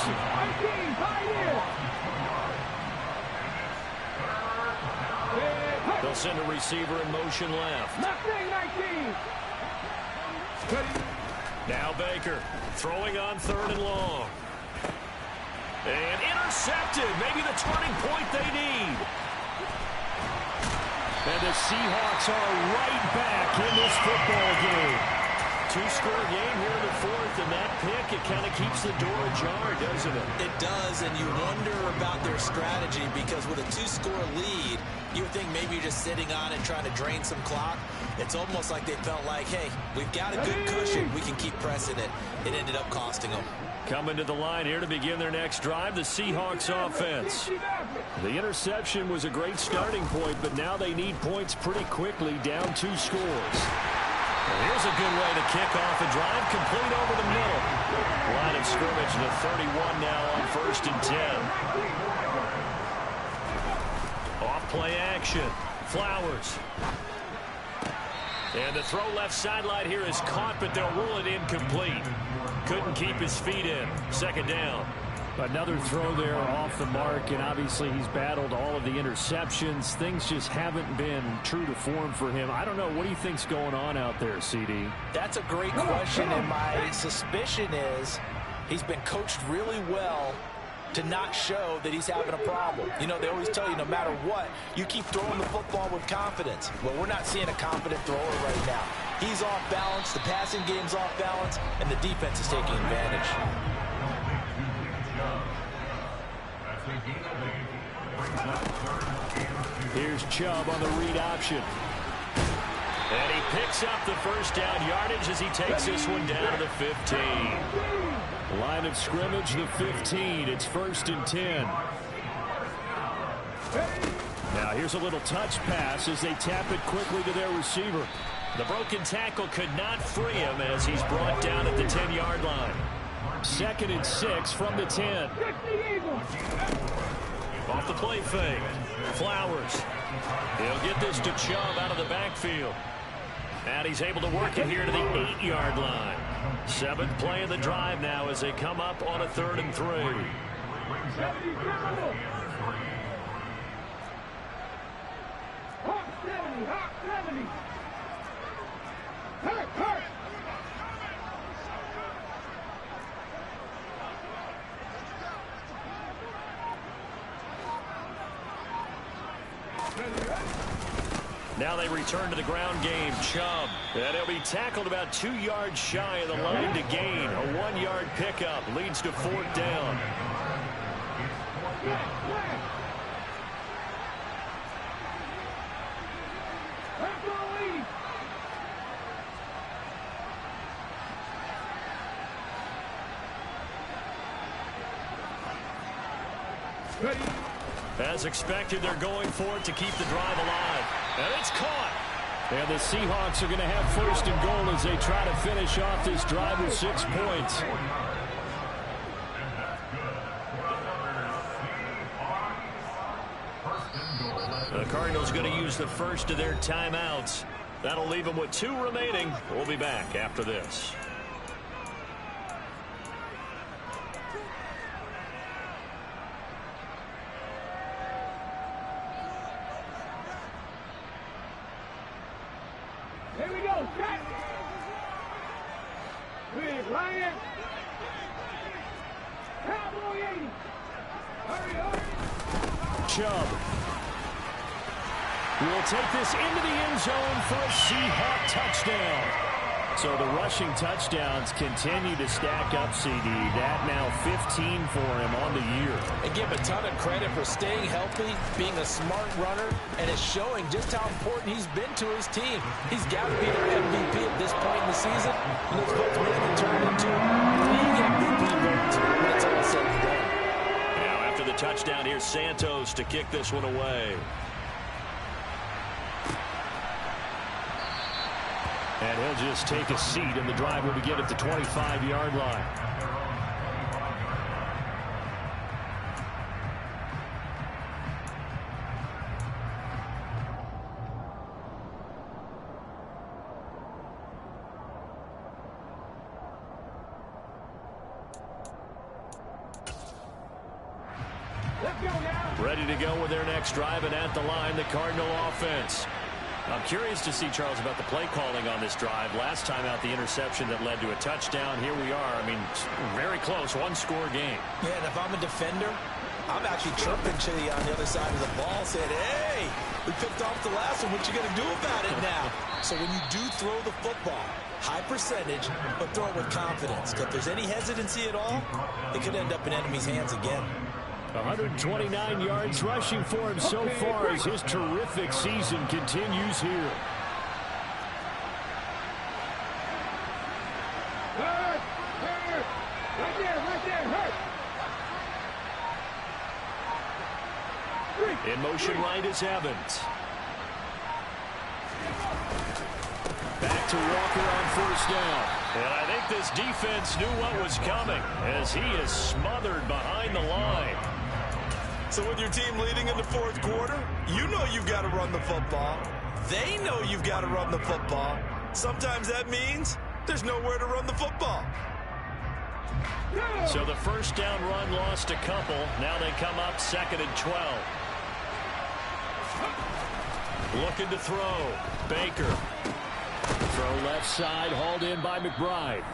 They'll send a receiver in motion left. Now Baker throwing on 3rd and long. And intercepted. Maybe the turning point they need. And the Seahawks are right back in this football game. 2-score game here in the 4th, and that pick, it kind of keeps the door ajar, doesn't it? It does, and you wonder about their strategy because with a 2-score lead, you would think maybe you're just sitting on it trying to drain some clock. It's almost like they felt like, hey, we've got a good cushion. We can keep pressing it. It ended up costing them. Coming to the line here to begin their next drive, the Seahawks offense. The interception was a great starting point, but now they need points pretty quickly, down 2 scores. And here's a good way to kick off a drive, complete over the middle. Line of scrimmage to 31 now on 1st and 10. Off play action. Flowers. And the throw left sideline here is caught, but they'll rule it incomplete. Couldn't keep his feet in. 2nd down. Another throw there off the mark, and obviously he's battled all of the interceptions. Things just haven't been true to form for him. I don't know. What do you think's going on out there, CD? That's a great question, and my suspicion is he's been coached really well to not show that he's having a problem. You know, they always tell you no matter what, you keep throwing the football with confidence. Well, we're not seeing a confident thrower right now. He's off balance, the passing game's off balance, and the defense is taking advantage. Here's Chubb on the read option. And he picks up the 1st down yardage as he takes this one down to the 15. Line of scrimmage, the 15. It's 1st and 10. Now here's a little touch pass as they tap it quickly to their receiver. The broken tackle could not free him as he's brought down at the 10-yard line. 2nd and 6 from the 10. Off the play fake. Flowers. He'll get this to Chubb out of the backfield. And he's able to work it here to the 8-yard line. 7th play of the drive now as they come up on a 3rd and 3. Hawk 70, Hawk 70. Hurt, hurt. Now they return to the ground game. Chubb. And he'll be tackled about 2 yards shy of the line to gain. A 1-yard pickup leads to 4th down. As expected, they're going for it to keep the drive alive. And it's caught. And the Seahawks are going to have 1st and goal as they try to finish off this drive with 6 points. The Cardinals going to use the first of their timeouts. That'll leave them with 2 remaining. We'll be back after this. Here we go, set. Clear. Ryan. Cowboy 80. Hurry up. Chubb will take this into the end zone for a Seahawk touchdown. So the rushing touchdowns continue to stack up, CD. That now 15 for him on the year. And give a ton of credit for staying healthy, being a smart runner, and it's showing just how important he's been to his team. He's got to be their MVP at this point in the season. And those votes may even turn into league MVP votes when it's all said and done. Now after the touchdown, here's Santos to kick this one away. And he'll just take a seat, and the drive will begin at the 25-yard line. Let's go now. Ready to go with their next drive, and at the line, the Cardinal offense. I'm curious to see, Charles, about the play calling on this drive. Last time out, the interception that led to a touchdown. Here we are. I mean, very close, one-score game. Yeah, and if I'm a defender, I'm actually chirping to you on the other side of the ball, saying, hey, we picked off the last one. What you going to do about it now? So when you do throw the football, high percentage, but throw it with confidence. If there's any hesitancy at all, it could end up in enemy's hands again. 129 yards rushing for him so far as his terrific season continues here. Hurt. Right there, hurt. In motion right is Evans. Back to Walker on first down. And I think this defense knew what was coming as he is smothered behind the line. So with your team leading in the fourth quarter, you know you've got to run the football. They know you've got to run the football. Sometimes that means there's nowhere to run the football. So the first down run lost a couple. Now they come up 2nd and 12. Looking to throw. Baker. Throw left side, hauled in by McBride.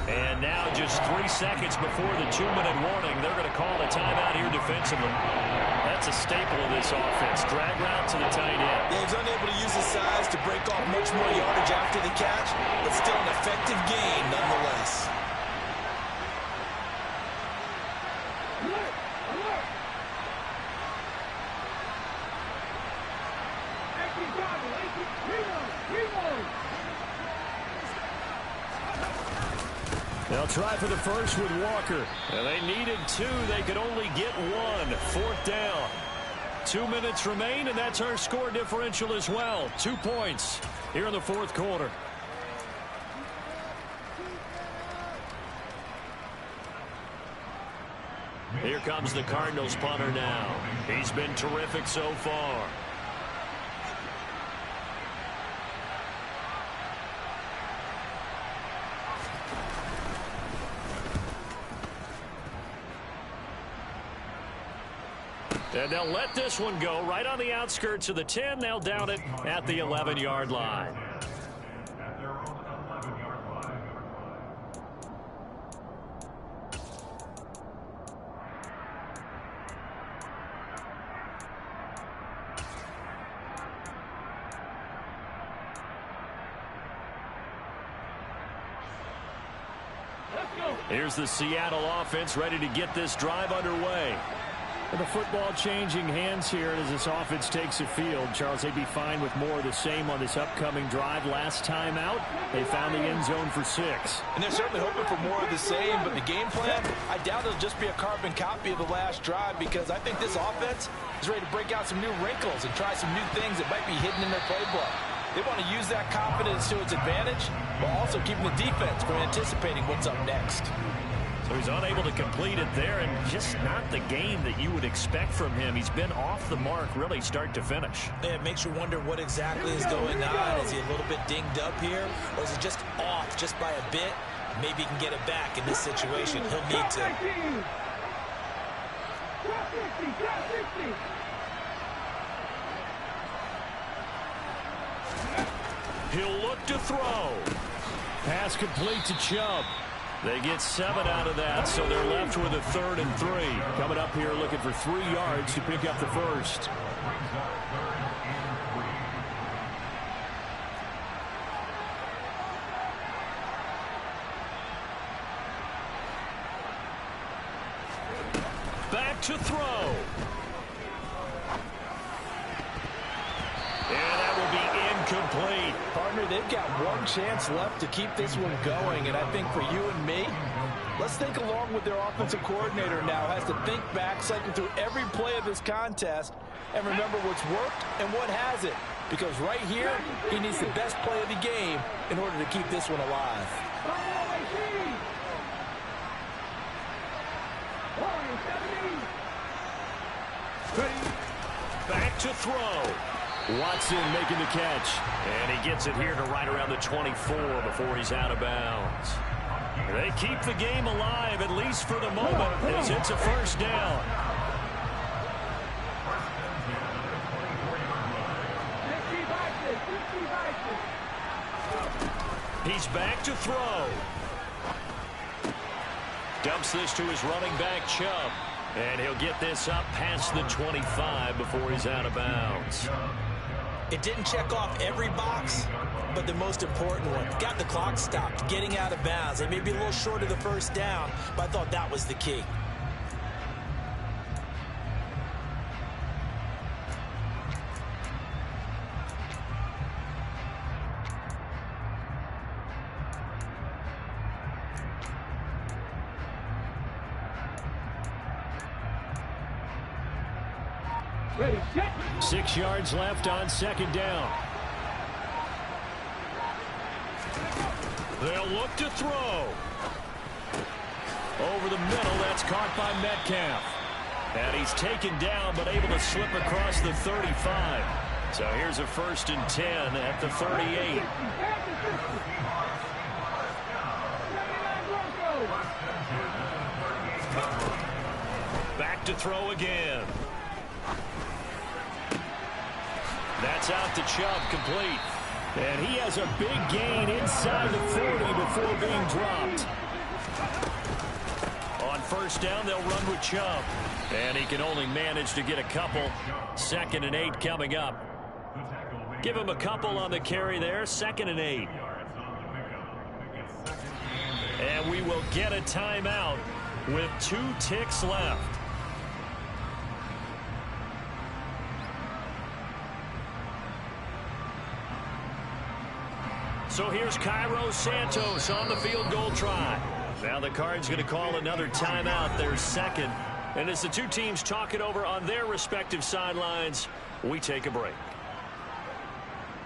And now just 3 seconds before the 2-minute warning, they're going to call a timeout here defensively. That's a staple of this offense. Drag route to the tight end. Yeah, he's unable to use his size to break off much more yardage after the catch, but still an effective gain nonetheless. They'll try for the first with Walker. And they needed 2. They could only get 1. 4th down. 2 minutes remain, and that's our score differential as well. 2 points here in the fourth quarter. Here comes the Cardinals punter now. He's been terrific so far. And they'll let this one go right on the outskirts of the 10. They'll down it at the 11-yard line. Here's the Seattle offense ready to get this drive underway. And the football changing hands here as this offense takes the field. Charles, they'd be fine with more of the same on this upcoming drive. Last time out, they found the end zone for 6. And they're certainly hoping for more of the same, but the game plan, I doubt it'll just be a carbon copy of the last drive, because I think this offense is ready to break out some new wrinkles and try some new things that might be hidden in their playbook. They want to use that confidence to its advantage, while also keeping the defense from anticipating what's up next. So he's unable to complete it there, and just not the game that you would expect from him. He's been off the mark really start to finish. Yeah, it makes you wonder what exactly is going on. Is he a little bit dinged up here, or is he just off just by a bit? Maybe he can get it back in this situation. He'll need to. He'll look to throw. Pass complete to Chubb. They get 7 out of that, so they're left with a 3rd and 3. Coming up here looking for 3 yards to pick up the first. Back to throw. And that will be incomplete. Partner, they've got one chance left to keep this one going, and I think for you and me, let's think along with their offensive coordinator now. Has to think back, cycle through every play of this contest, and remember what's worked and what hasn't. Because right here, he needs the best play of the game in order to keep this one alive. Back to throw. Watson making the catch. And he gets it here to right around the 24 before he's out of bounds. They keep the game alive, at least for the moment, as it's a first down. He's back to throw. Dumps this to his running back, Chubb. And he'll get this up past the 25 before he's out of bounds. It didn't check off every box, but the most important one. Got the clock stopped, getting out of bounds. They may be a little short of the first down, but I thought that was the key. Ready, set. 6 yards left on second down. They'll look to throw. Over the middle, that's caught by Metcalf. And he's taken down, but able to slip across the 35. So here's a 1st and 10 at the 38. Back to throw again. That's out to Chubb, complete. And he has a big gain inside the 40 before being dropped. On first down, they'll run with Chubb. And he can only manage to get a couple. 2nd and 8 coming up. Give him a couple on the carry there. 2nd and 8. And we will get a timeout with 2 ticks left. So here's Cairo Santos on the field goal try. Now the Cards going to call another timeout, their 2nd. And as the 2 teams talk it over on their respective sidelines, we take a break.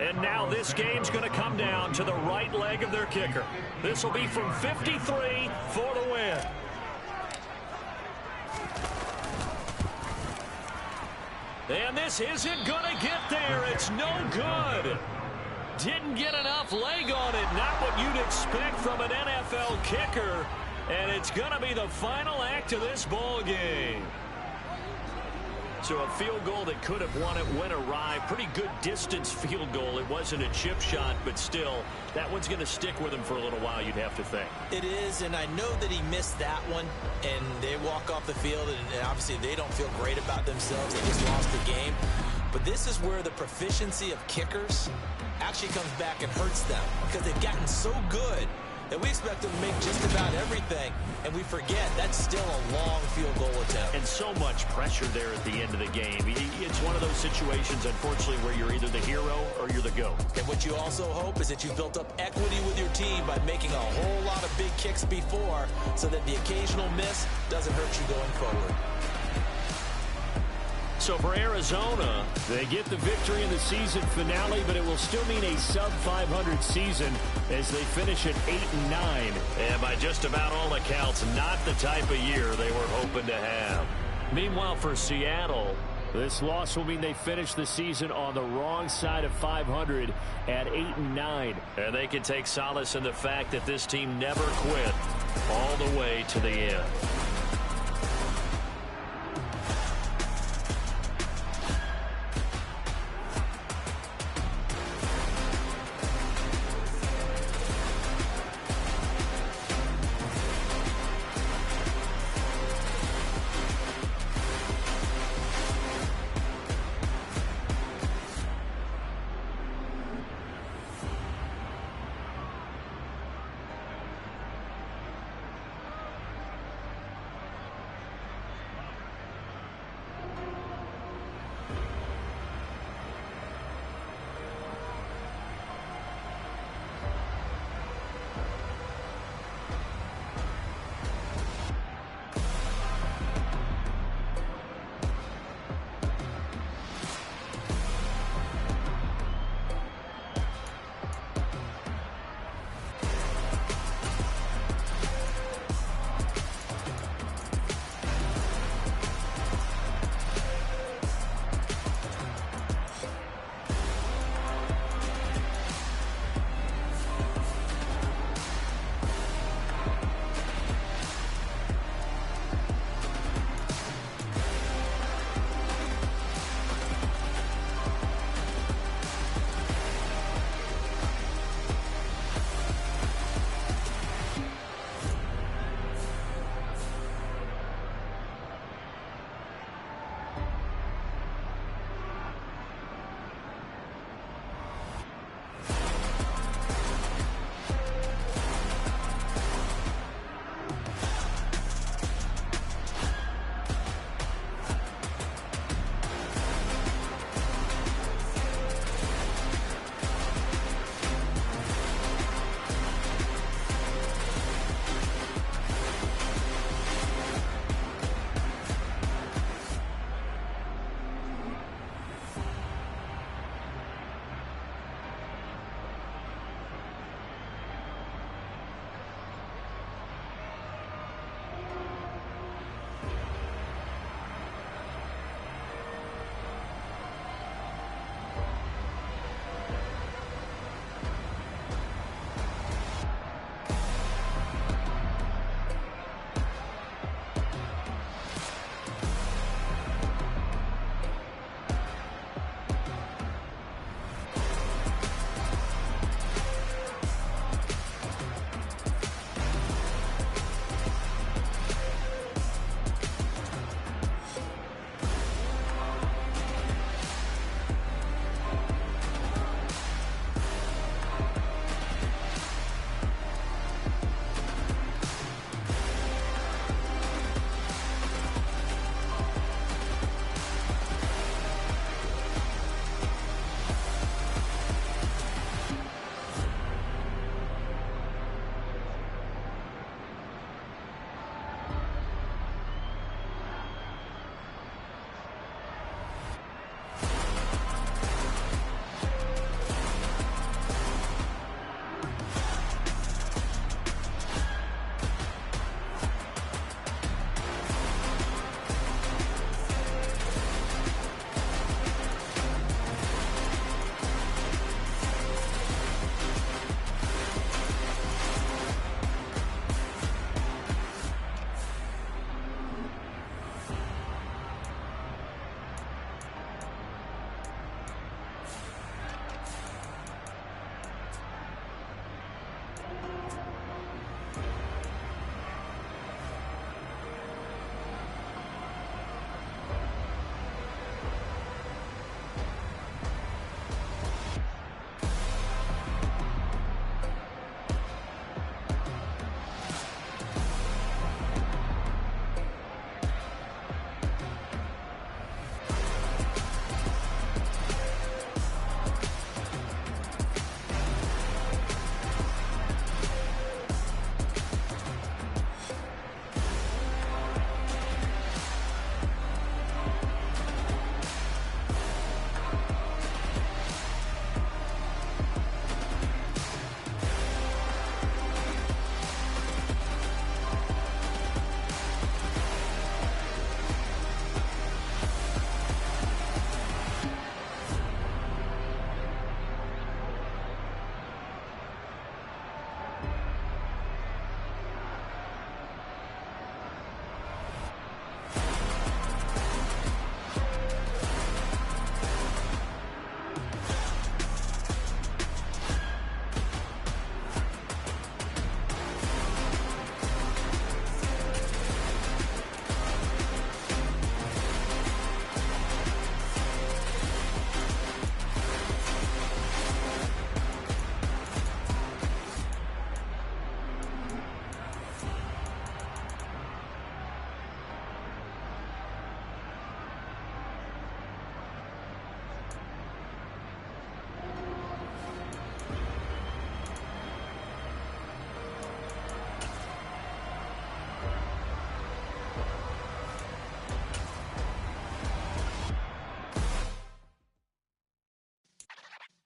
And now this game's going to come down to the right leg of their kicker. This will be from 53 for the win. And this isn't going to get there. It's no good. Didn't get enough leg on it. Not what you'd expect from an NFL kicker. And it's going to be the final act of this ball game. So a field goal that could have won it went awry. Pretty good distance field goal. It wasn't a chip shot, but still, that one's going to stick with him for a little while, you'd have to think. It is, and I know that he missed that one, and they walk off the field, and obviously they don't feel great about themselves. They just lost the game. But this is where the proficiency of kickers actually comes back and hurts them, because they've gotten so good that we expect them to make just about everything, and we forget that's still a long field goal attempt. And so much pressure there at the end of the game. It's one of those situations, unfortunately, where you're either the hero or you're the GOAT. And what you also hope is that you've built up equity with your team by making a whole lot of big kicks before, so that the occasional miss doesn't hurt you going forward. So for Arizona, they get the victory in the season finale, but it will still mean a sub-500 season as they finish at 8-9. And by just about all accounts, not the type of year they were hoping to have. Meanwhile, for Seattle, this loss will mean they finish the season on the wrong side of 500 at 8-9. And they can take solace in the fact that this team never quit all the way to the end.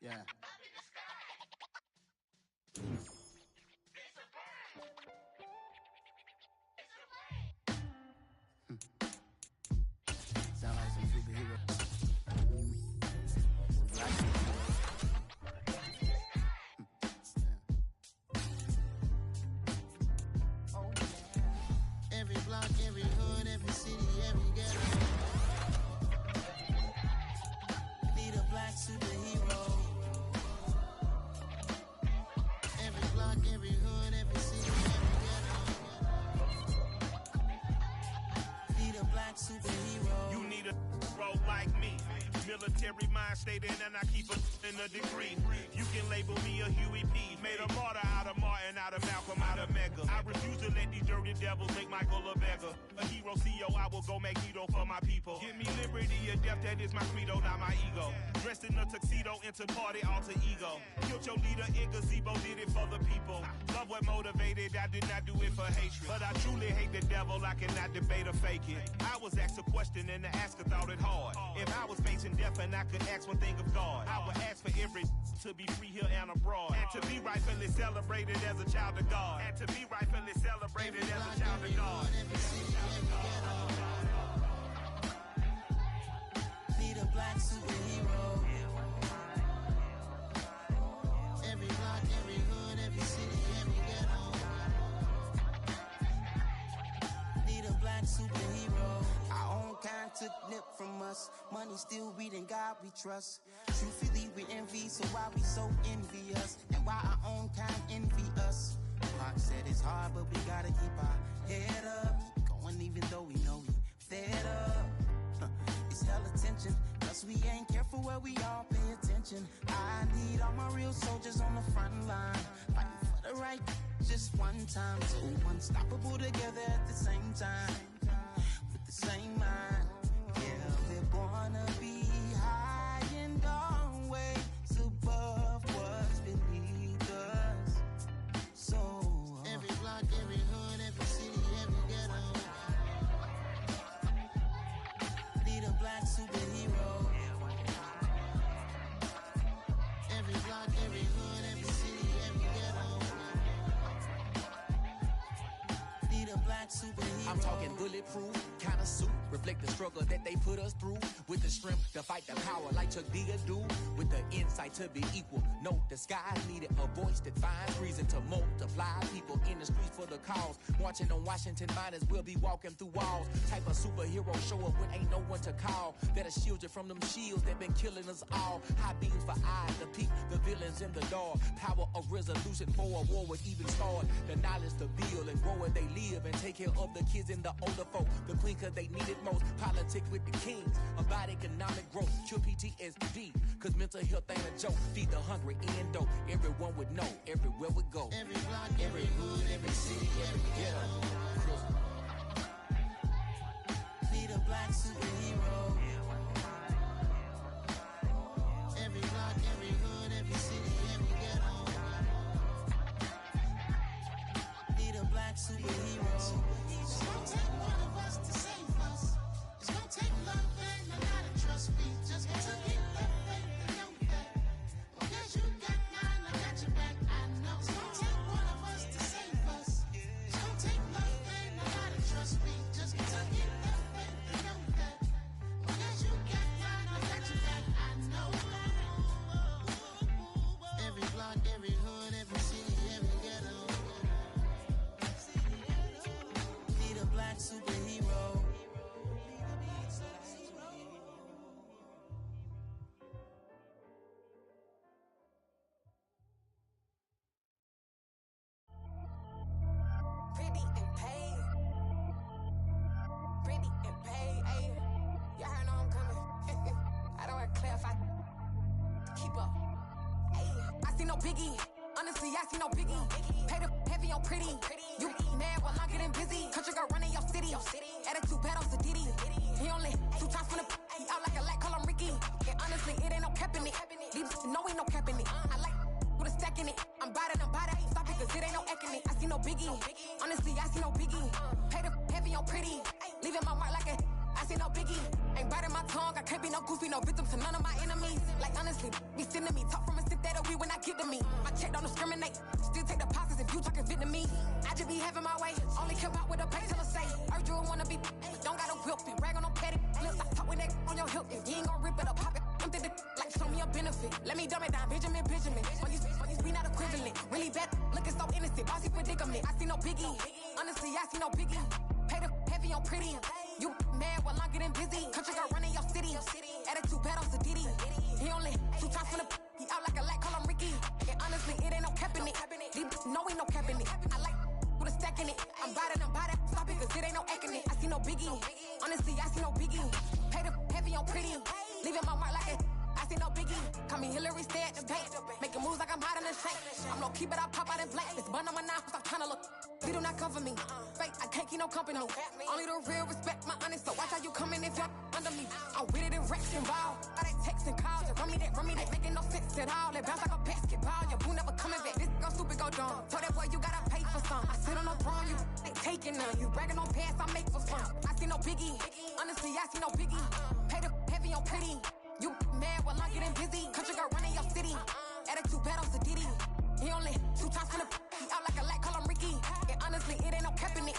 Yeah. Sound like some superhero. Every block, every hood, every city, every ghetto. Need a black superhero. Every block, every hood, every city, every ghetto. Need a black superhero. You need a role like me. Military mind stated, and I keep in a degree. You can label me a Huey P. Made a martyr out of Martin, out of Malcolm, out of Mega. I refuse to let these dirty devils make Michael a beggar. A hero CEO, I will go Magneto for my people. Give me liberty or death, that is my credo, not my ego. Dressed in a tuxedo, enter party, alter ego. Killed your leader in gazebo, did it for the people. Love what motivated, I did not do it for hatred. But I truly hate the devil, I cannot debate or fake it. I was asked a question and the asker thought it hard. If I was facing death and I could ask one thing of God, I would ask for every to be free here and abroad, and to be rightfully celebrated as a child of God, and to be rightfully celebrated as a child of God. Need a black superhero. Every block, every hood, every city, every ghetto. Need a black superhero. Our own kind took nip from us. Money still reading, God we trust. Truthfully we envy, so why we so envious? And why our own kind envy us? Pac said it's hard, but we gotta keep our head up. Going even though we know we fed up. It's hell attention, cause we ain't careful where we all pay attention. I need all my real soldiers on the front line, fighting for the right just one time. So unstoppable together at the same time, with the same mind. Yeah, we're gonna be high and always above what's beneath us. So every block, every hood, every city, every ghetto. Need a black superhero. Every block, every hood, every city, every ghetto. Need a black superhero. I'm talking bulletproof kind of suit, reflect the struggle that they put us through, with the strength to fight the power like Chuck Digger do, with the insight to be equal. Note the sky needed a voice that finds reason to multiply people in the streets for the cause. Marching on Washington miners will be walking through walls. Type of superhero show up when ain't no one to call, that'll shield you from them shields that been killing us all. High beams for eyes to peek the villains in the dark. Power of resolution for a war would even start. The knowledge to build and grow where they live and take care of the kids and the older folk. The queen cause they need it most. Politics with the kings about economic growth. Cure PTSD cause mental health ain't a joke. Feed the hungry and dope. Everyone would know everywhere we go. Every block, every hood, every city, every ghetto. Need a black superhero. Every block, every hood, every city, every ghetto. Need a black superhero. It's gonna take one of us to save us. It's gonna take love and a lot of trust. We just got to get love and know that. Because you got mine, I got your back. I know. It's gonna take one of us to save us. It's gonna take love and a lot of trust. We just got to get love and know that. Because you got mine, I got your back. I know. Every block, every hood, every city, every ghetto. Need a black superhero. Pretty and paid. Pretty and paid. Ayy, y'all heard know I'm coming. I don't want to clarify. Keep up. Ayy, I see no biggie. Honestly, I see no biggie. Pay the heavy on pretty. You mad while I'm getting busy. Country girl running your city. Attitude bad on Sadidi. He only 2 times from the he out like a lack, call him Ricky. And honestly, it ain't no cap in it. These know ain't no cap in it. I like with a stack in it. I'm bad. Stop it, cause it ain't no eck in it. I see no biggie. Honestly, I see no biggie. Pay the heavy on pretty. Leaving my mark like a I see no biggie. Ain't biting my tongue, I can't be no goofy, no victim to none of my enemies. Like honestly, be sending me talk from a sip that we when I get to me. My check don't discriminate, still take deposits if you talking Vietnamese. I just be having my way, only care about what the pay teller say. Urge you wanna be, don't gotta whip it, brag on no petty. Let's stop talking that on your hip. If you ain't gon' rip it up, pop it. I'm thinking like show me a benefit. Let me dumb it down, Benjamin. We not equivalent. Really bad, looking so innocent. Bossy predicament. I see no biggie. Honestly, I see no biggie. Pay the heavy on pretty. You mad while I'm getting busy. Country girl running your city. Attitude bad on Sadidi. He only 2 times from the he out like a lack, call him Ricky. And honestly, it ain't no cap in it. No, ain't no cap in it. I like with a stack in it. I'm by that. Stop it, cause it ain't no acting it. I see no biggie. Honestly, I see no biggie. Pay the heavy on pretty. Leaving my mark like it. I see no biggie. Call me Hillary, stay at the bank. Making moves like I'm hiding in shank. I'm low key, but I pop out in black. This bun on my knife, stop trying to look. They do not cover me. Fake, I can't keep no company. Only the real respect my honest. So watch how you coming if you're under me. I'm with it in Rex involved. I they text and calls. Run me that. Making no sense at all. They bounce like a basketball. Your boo never coming back. This go stupid, go dumb. Told that boy you gotta pay for some. I sit on no throne, you ain't taking none. You bragging on pants, I make for fun. I see no biggie. Honestly, I see no biggie. Pay the heavy on pretty. You mad while I'm getting busy. Country girl running your city. Attitude bad on Sadidi. He only 2 times from the he out like a lack, call him Ricky. And honestly, it ain't no cap in it.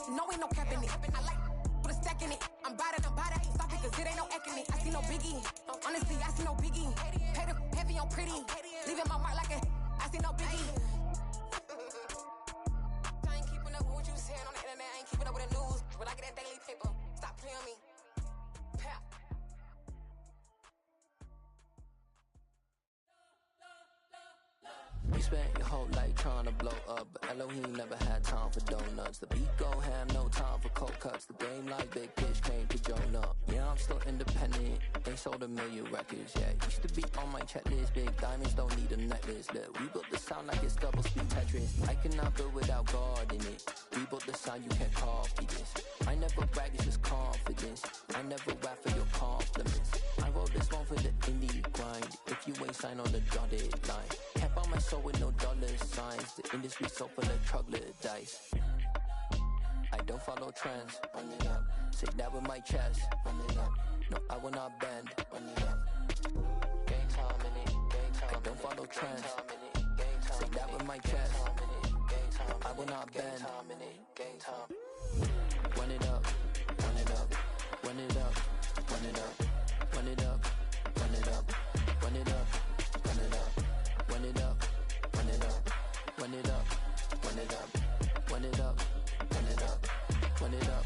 No, ain't no cap in it. I like put a stack in it. I'm by that. Stop it, cause it ain't no acting it. I see no biggie. Honestly, I see no biggie. Pay the heavy on pretty. Leaving my mark like a I see no biggie. I ain't keeping up with what you saying on the internet. I ain't keeping up with the news. But I get that daily paper. Stop playing me. Pap. You spent your whole life trying to blow up, but Elohim never had time for donuts. The beat go ham, no time for cold cuts. The game like Big Fish came to Jonah. Yeah, I'm still independent. They sold 1 million records. Yeah, used to be on my checklist. Big diamonds don't need a necklace. Look, we built the sound like it's double speed Tetris. I cannot build without God in it. We built the sound, you can't copy this. I never brag, it's just confidence. I never rap for your compliments. I wrote this one for the indie grind. If you ain't signed on the dotted line, can't buy my soul with no dollar signs. The industry so full of troglodytes. I don't follow trends. Run it up. Say that with my chest. Run it up. No, I will not bend. Run it up. Gang time in it. Gang time. I don't follow trends. Say that with my chest. I will not bend. Gang time. Run it up. Run it up. Run it up. Run it up. Run it up. Run it up. Run it up. Run it up. Run it up. Run it up. Run it up. Run it up. Run it up. Run it up. Run it up.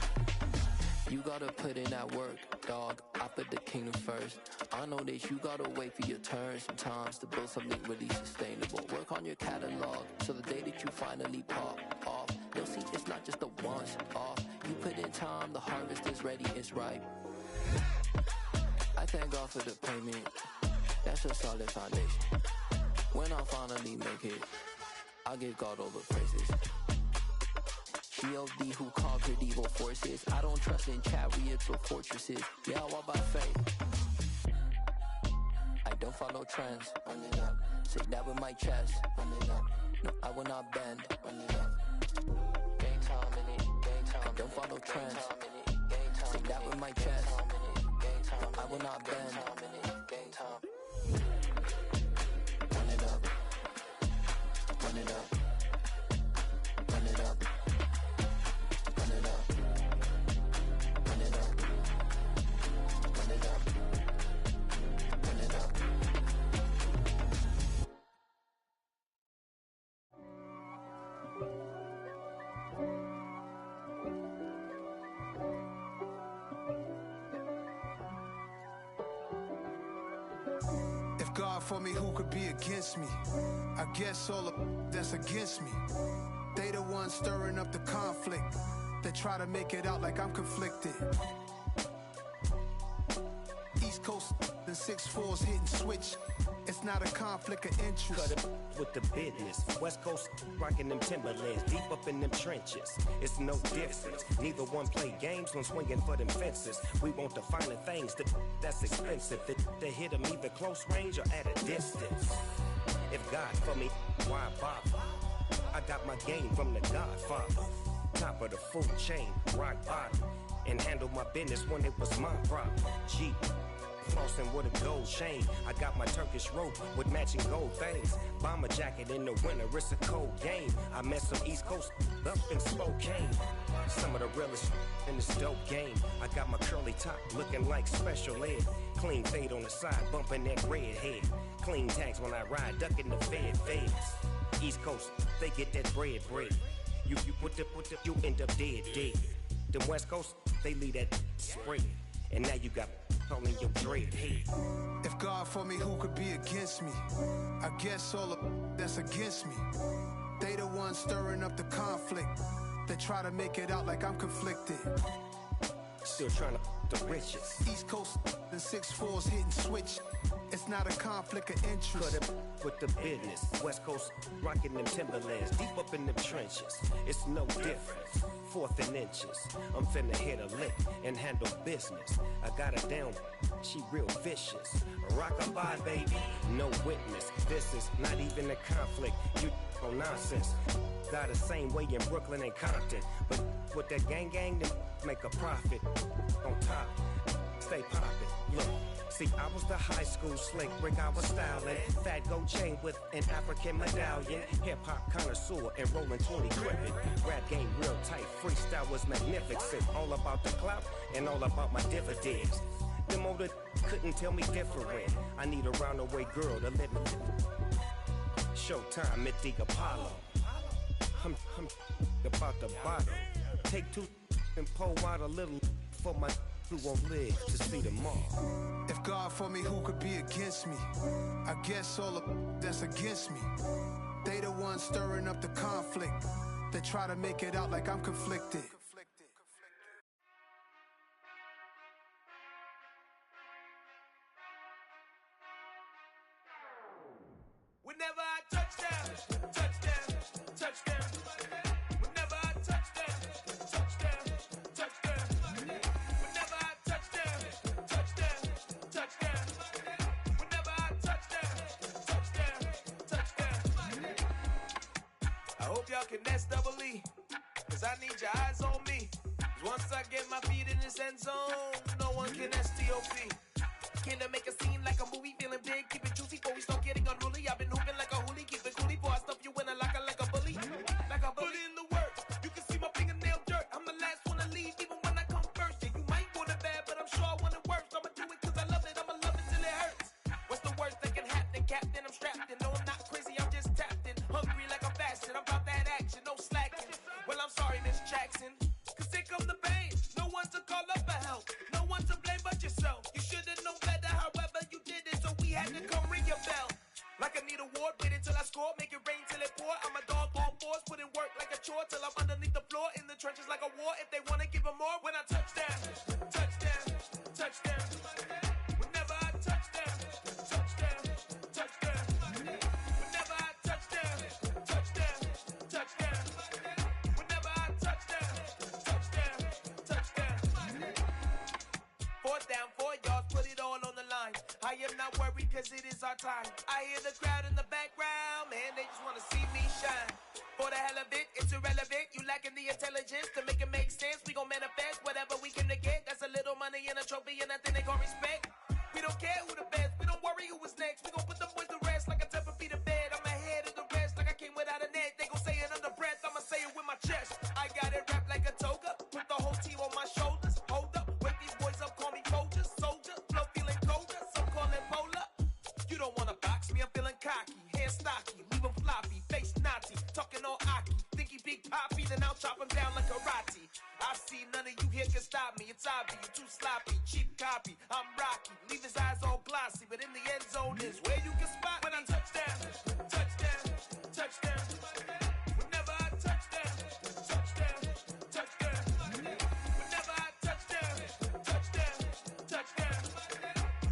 You gotta put in that work, dog. I put the kingdom first. I know that you gotta wait for your turn sometimes to build something really sustainable. Work on your catalog so the day that you finally pop off, you'll see it's not just a once off. You put in time, the harvest is ready, it's ripe. I thank God for the payment. That's a solid foundation. When I finally make it, I'll give God all the praises. G.O.D. who conquered evil forces. I don't trust in chariots or fortresses. Yeah, I walk by faith. I don't follow trends. Run it up. Say that with my chest. Run it up. No, I will not bend. Run it up. Gang time in it. Gang time. I don't follow trends. Say that with my chest. I will not bend. Gang time. Run it up. Run it up. Run it up. Run it up. Run it up. Run it up. Run it up. If God for me, who could be against me? I guess all of that's against me. They the ones stirring up the conflict. They try to make it out like I'm conflicted. East Coast and 6'4's hitting switch. It's not a conflict of interest. Cut it with the business. West Coast rocking them Timberlands, deep up in them trenches. It's no difference. Neither one play games when swinging for them fences. We want the finer things that's expensive. They hit them either close range or at a distance. If God for me, why bother? I got my game from the Godfather. Top of the food chain, rock bottom. And handle my business when it was my problem. G, flossing with a gold chain. I got my Turkish rope with matching gold things. Bomber jacket in the winter, it's a cold game. I met some East Coast up in Spokane. Some of the realest in this dope game. I got my curly top looking like special ed. Clean fade on the side, bumping that red head. Clean tags when I ride, ducking the feds. East Coast, they get that bread. You you end up dead. The West Coast, they leave that spread. And now you got all in your dread head. If God for me, who could be against me? I guess all of that's against me. They the ones stirring up the conflict. They try to make it out like I'm conflicted. Still trying to the riches. East Coast and 6'4s hitting switch. It's not a conflict of interest. Cut it with the business. West Coast rocking them Timberlands. Deep up in them trenches. It's no difference. 4th and inches. I'm finna hit a lick and handle business. I got her down. She real vicious. Rock-a-bye, baby. No witness. This is not even a conflict. You on nonsense. Got the same way in Brooklyn and Compton. But with that gang, then make a profit. On top, stay poppin'. Look. See, I was the high school slick brick, I was styling. Fat gold chain with an African medallion. Hip-hop connoisseur and rolling 20 gripping. Rap game real tight, freestyle was magnificent. All about the clout and all about my dividends. Them older couldn't tell me different. I need a round-away girl to let me. Showtime at the Apollo. I'm about the bottom. Take 2 and pull out a little for my who won't live to see tomorrow. If God for me, who could be against me? I guess all of that's against me. They the ones stirring up the conflict. They try to make it out like I'm conflicted. Whenever I touchdown, touchdown, touchdown. Whenever I touchdown, touchdown, touchdown. Whenever I touchdown, touchdown, touchdown. Whenever I touchdown, touchdown. I hope y'all can nest double E, cause I need your eyes on me. Cause once I get my feet in this end zone, no one can STOP. Can I make a scene like a movie, feeling big, keep it juicy before we start getting unruly. I've been hooping like a hoolie, keep it coolie before I stuff you in a locker like a bully. Like a bully. Put in the work, you can see my fingernail dirt. I'm the last one to leave, even when I come first. Yeah, you might want it bad, but I'm sure I want it worse. I'ma do it cause I love it, I'ma love it till it hurts. What's the worst that can happen, Captain? I'm strapped in, no I'm not crazy, I'm just tapped in. Hungry like I'm fasting, I'm about that action, no slacking. Well, I'm sorry, Miss Jackson, cause here come the pain. No one to call up for help, no one to blame but yourself. You should've known better, however you did it, so we had to come ring your bell. Like I need a ward, wait until I score, make it rain till it pour. I'm a dog on force, put in work like a chore till I'm underneath the floor, in the trenches like a war. If they wanna give them more, when I touchdown, touchdown, touchdown. Whenever I touchdown, touchdown, touchdown. Whenever I touchdown, touchdown, touchdown. Whenever I touchdown, touchdown, touchdown. 4th down, 4 yards, put it all on the line. I am not worried cause it is our time. I hear the crowd in the background, man, they just wanna see me shine. For the hell of it, it's irrelevant. You lacking the intelligence to make it make sense. We gon' manifest whatever we can get. That's a little money and a trophy and nothing they gon' respect. We don't care who the best, we don't worry who was next. We gon' put the boys to rest like a Tempur-Pedic to bed. I'm ahead of the rest like I came without a net. They gon' say it under breath, I'ma say it with my chest. I got it wrapped like a toga, put the whole team on my shoulders. Hold up, wake these boys up, call me Folger, soldier. Flow feeling colder, some call it polar. You don't wanna box me, I'm feeling cocky. Hair stocky, leave him floppy, face naughty. Talking all aki, think he big poppy, then I'll chop him down like karate. I see none of you here can stop me. It's obvious, you too sloppy, cheap copy. I'm Rocky, leave his eyes all glossy, but in the end zone is where you can spot when I touchdown, touchdown, touchdown. Whenever I touchdown, touchdown, touchdown. Whenever I touchdown, touchdown, touchdown.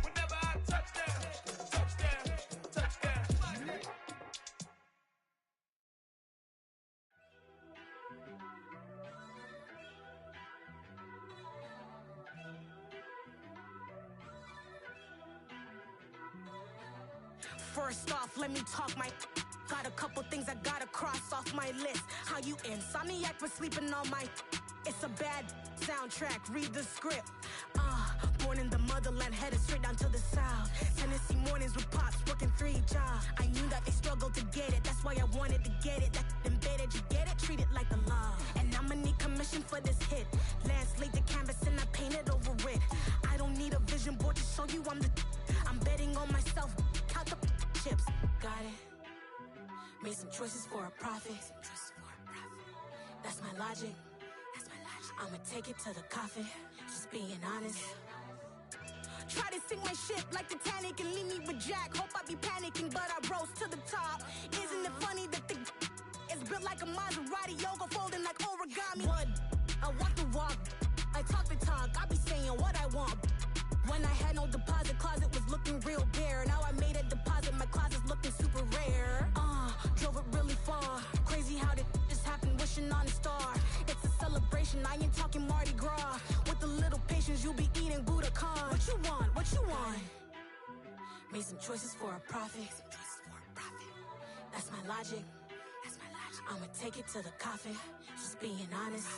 Whenever I touchdown, touchdown, touchdown. First off, let me talk my. Got a couple things I gotta cross off my list. How you insomniac for sleeping on my. It's a bad soundtrack, read the script. Born in the motherland, headed straight down to the I wanted to get it. That embedded, you get it, treat it like the law. And I'ma need commission for this hit. Lance laid the canvas and I painted over it. I don't need a vision board to show you I'm betting on myself. Count the chips. Got it. Made some choices for a profit. That's my logic. I'ma take it to the coffin. Just being honest. Try to sink my ship like Titanic and leave me with Jack. Hope I be panicking, but I rose to the top. Isn't it funny that the is built like a Maserati, yoga folding like origami? What? I walk the walk, I talk the talk. I be saying what I want. When I had no deposit, closet was looking real bare. Now I made a deposit, my closet's looking super rare. Drove it really far. Crazy how that just happened, wishing on a star. It's a celebration, I ain't talking Mardi Gras. With a little patience, you'll be eating Budokan. What you want? What you want? Made some choices for a profit. That's my logic. I'ma take it to the coffin. Just being honest.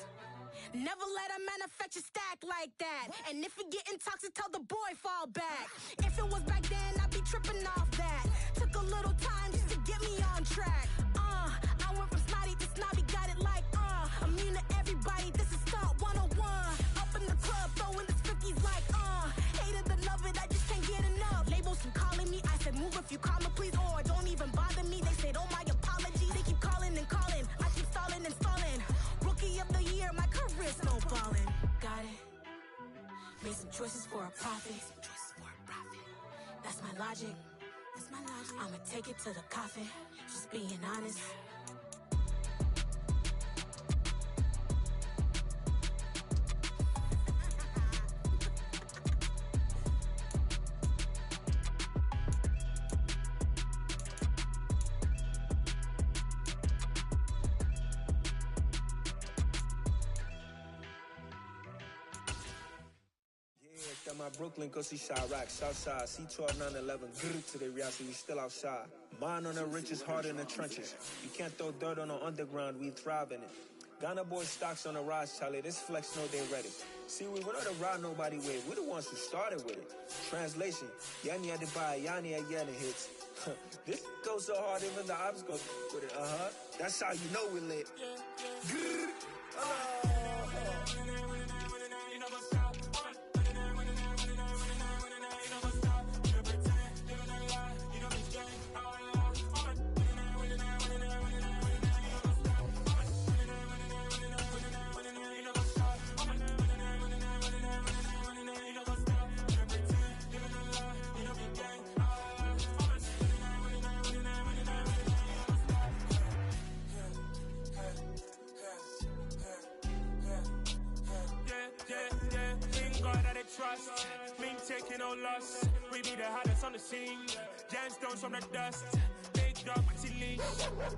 Never let a manufacture stack like that. And if it getting toxic, tell the boy fall back. If it was back then, I'd be tripping off that. Took a little time just to get me on track. I went from snotty to snobby, got it like immune to everybody, this is stunt 101. Up in the club, throwing the cookies like hate it or love it, I just can't get enough. Labels keep calling me, I said move if you call me please, or don't even bother me. They said oh my apologies, they keep calling and calling. I keep stalling and stalling. Rookie of the year, my career snowballing. Got it. Made some choices for a profit. That's my logic. I'ma take it to the coffin. Just being honest. My Brooklyn, go see Chirac, Southside, C12, 911, grrr to the reality, we still outside. Mine on the richest, heart in the trenches. You can't throw dirt on the underground, we thrive in it. Ghana boy stocks on the rise, Charlie, this flex know they ready. See, we were not to ride nobody with, we're the ones who started with it. Translation, Yanni had to buy, Yanni had Yanni hits. This goes so hard, even the ops go with it, That's how you know we lit. Grrr, trust, me taking no loss. We be the hottest on the scene. Gemstones from the dust. Big dog, pretty leash.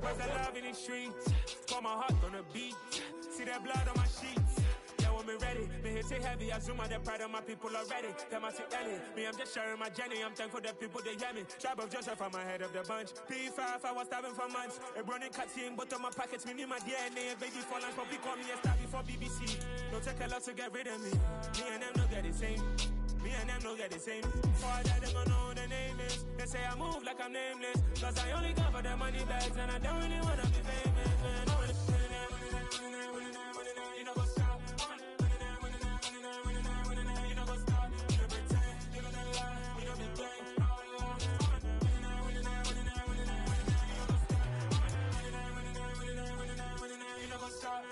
Where's the love in the streets? Got my heart on the beat. See that blood on my sheets. Yeah, when me ready, me hit it heavy. I zoom out the pride of my people already. Them I see Ellie. Me, I'm just sharing my journey. I'm thankful that people they hear me. Tribe of Joseph, I'm ahead of the bunch. P5, I was starving for months. A running cut seeing but on my pockets. Me need my DNA. Baby for lunch, but we call me a star before BBC. Don't take a lot to get rid of me. Me and them don't get the same. Me and them don't get the same. For that, they gonna know the name is. They say I move like I'm nameless. Cause I only come for the money bags. And I don't really wanna be famous, man. You know what's up? You know what's up? You pretend, you gonna lie. You know the game. You know what's up?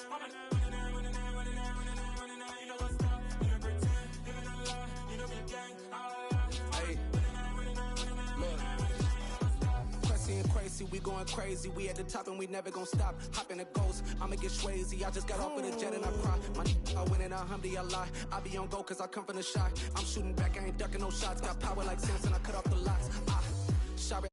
We going crazy, we at the top and we never gonna stop. Hop in a ghost, I'ma get swayzy. I just got off with a jet and I cry. I win in a Humvee, I lie. I be on go cause I come from the shot. I'm shooting back, I ain't ducking no shots. Got power like Samson, I cut off the lots. Shot